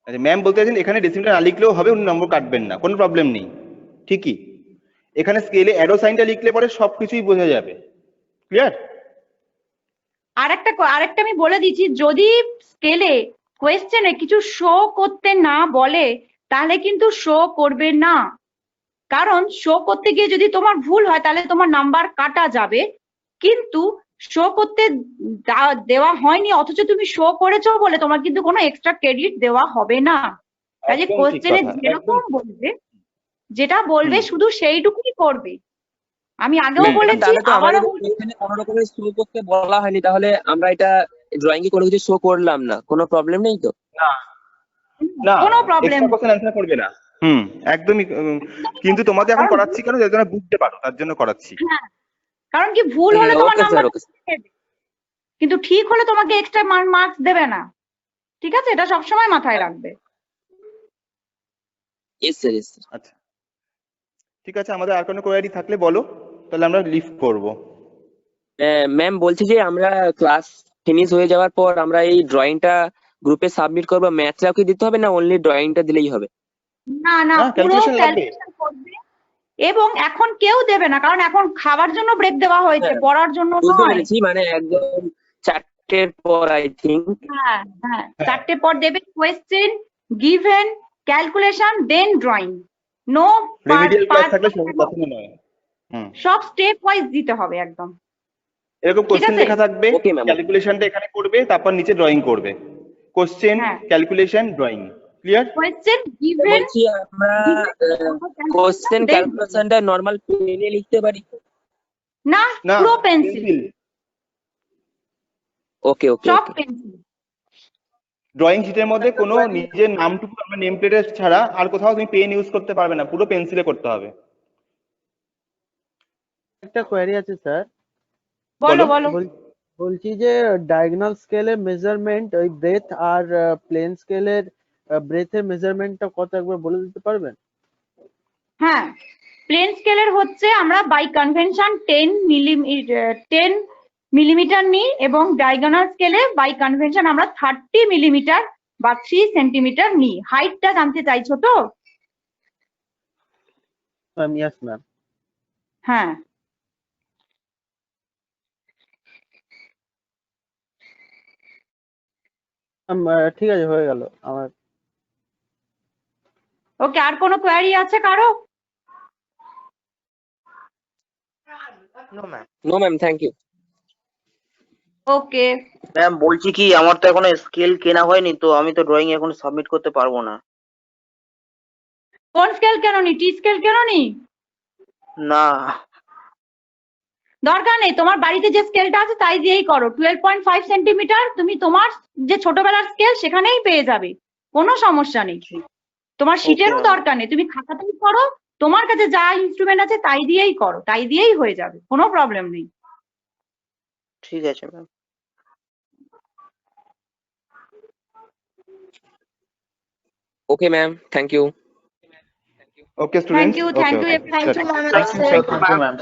S5: আচ্ছা, ম্যাম বলতে চাইছেন এখানে ডেসিমিটার না লিখলেও হবে, উনি নম্বর কাটবেন না, কোনো প্রবলেম নেই। ঠিকই, এখানে স্কেলে অ্যারো সাইনটা লিখলে পরে সবকিছুই বোঝা যাবে। ক্লিয়ার?
S1: আরেকটা আমি বলে দিচ্ছি, যদি স্কেলে কোয়েশ্চেনে কিছু শো করতে না বলে তাহলে কিন্তু শো করবে না, কারণ শো করতে গিয়ে যদি তোমার ভুল হয় তাহলে তোমার নাম্বার কাটা যাবে। কিন্তু শো করতে দেওয়া হয়নি অথচ তুমি শো করেছো বলে তোমার কিন্তু কোনো এক্সট্রা ক্রেডিট দেওয়া হবে না। কাজে
S5: একদম ঠিক
S1: কোয়েশ্চেনে
S5: কথা,
S1: যেরকম
S5: একদম।
S1: বলবে, যেটা বলবে শুধু সেইটুকুই করবে। আমি আগেও
S5: ম্যাম,
S1: বলেছি,
S10: তাহলে তো
S1: আবারও
S10: আমাদের
S1: বলছি,
S10: এখানে কোনো রকমের শো করতে বলা হয়নি, তাহলে আমরা এটা ড্রয়িং এ কোনো কিছু শো করলাম না, কোনো প্রবলেম নেই তো?
S5: না,
S1: কোনো প্রবলেম
S5: এক্সট্রা কোশ্চেন অ্যানসার করবে না। একদমই। কিন্তু তোমাদের এখন করাচ্ছি কেন, যাতে তোমরা বুঝতে পারো, তার জন্য করাচ্ছি।
S1: হ্যাঁ, কারণ কি ভুল হলে তোমার
S10: ওকে স্যার,
S1: নাম্বার
S10: ওকে
S1: দেবে, কিন্তু ঠিক হলে তোমাকে এক্সট্রা মার্কস দেবে না। ঠিক আছে, এটা সবসময় মাথায় রাখবে।
S10: Yes sir, yes sir.
S5: আচ্ছা, ঠিক আছে, আমাদের আর কোনো কোয়ারি থাকলে বলো, তাহলে আমরা লিফট করব।
S10: ম্যাম বলছি যে আমরা ক্লাস ফিনিশ হয়ে যাওয়ার পর আমরা এই ড্রয়িংটা গ্রুপে সাবমিট করবো, ম্যাথটাও কি দিতে হবে না ওনলি ড্রয়িংটা দিলেই হবে?
S1: না না,
S5: হ্যাঁ,
S1: পুরো
S5: calculation লাগবে।
S1: ক্যালকুলেশন করবে, এবং এখন কেউ দেবে না, কারণ এখন খাবার জন্য ব্রেক দেওয়া হয়েছে,
S10: হ্যাঁ,
S1: পড়ার জন্য
S10: বুঝতে
S1: নয়।
S10: পেরেছি, মানে একদম 4টের পর আই থিঙ্ক।
S1: হ্যাঁ হ্যাঁ, 4টে পর দেবে কোয়েশ্চেন, গিভেন, ক্যালকুলেশন, দেন ড্রয়িং। নো
S5: রেমিডিয়াল ক্লাস থাকলে কখনো নয়।
S1: সব স্টেপ ওয়াইজ দিতে হবে একদম।
S5: এরকম কোশ্চেন
S1: আছে?
S5: লেখা থাকবে,
S10: Okay, ma'am.
S5: ক্যালকুলেশনটা এখানে করবে, তারপর নিচে ড্রয়িং করবে। কোশ্চেন,
S1: হ্যাঁ।
S5: Calculation, drawing. Clear?
S1: Question given
S10: বলছি আমরা কোশ্চেন ক্যালকুলেশনটা নরমাল পেনে লিখতে পারি?
S1: না,
S5: না,
S1: পুরো পেন্সিল,
S5: পেন্সিল।
S10: ওকে ওকে
S1: সব
S10: ওকে
S1: পেন্সিল।
S5: ড্রয়িং শিটের মধ্যে কোনো নিজের নামটুকু আমরা নেম প্লেটে ছাড়া আর কোথাও তুমি পেন ইউজ করতে পারবে না, পুরো পেন্সিলে করতে হবে।
S12: একটা কোয়েরি আছে স্যার।
S1: বলো বলো।
S12: বলছি যে ডায়াগোনাল স্কেলের মেজারমেন্ট ওই ব্রেথ আর প্লেন স্কেলের ব্রেথের মেজারমেন্টটা কত একবার বলে দিতে পারবেন?
S1: হ্যাঁ, প্লেন স্কেলের হচ্ছে আমরা বাই কনভেনশন 10 মিলিমিটার নিই এবং ডায়াগোনাল স্কেলে বাই কনভেনশন আমরা 30 মিলিমিটার বা 3 সেন্টিমিটার নিই। হাইটটা জানতে চাইছো তো?
S12: Yes ma'am.
S1: হ্যাঁ,
S12: ঠিক আছে, হয়ে গেল আমার।
S1: ওকে, আর কোনো কোয়ারি আছে কারো?
S8: No ma'am.
S10: No ma'am, thank you.
S1: Okay,
S8: ma'am বলছি কি, আমার তো এখনো স্কেল কেনা হয়নি, তো আমি তো ড্রয়িং এখন সাবমিট করতে পারবো না।
S1: কোন স্কেল কেন নি? টি স্কেল কেন নি?
S8: না।
S1: দরকার নেই, তোমার বাড়িতে যে স্কেলটা আছে তাই দিয়েই করো। 12.5 সেন্টিমিটার তুমি তোমার যে ছোটবেলার স্কেল সেখানেই পেয়ে যাবে, কোনো সমস্যা নেই। তোমার শীটেরও
S8: Okay,
S1: দরকার নেই, তুমি খাতাতেই করো, তোমার কাছে যা ইনস্ট্রুমেন্ট আছে তাই দিয়েই করো, তাই দিয়েই হয়ে যাবে, কোনো প্রবলেম নেই।
S8: ঠিক আছে ma'am.
S10: Okay ma'am, thank you.
S5: Okay
S1: thank
S5: students.
S1: You,
S5: okay
S1: thank you,
S5: okay.
S1: Thank you.
S2: Thank you, sir. Thank you, ma'am.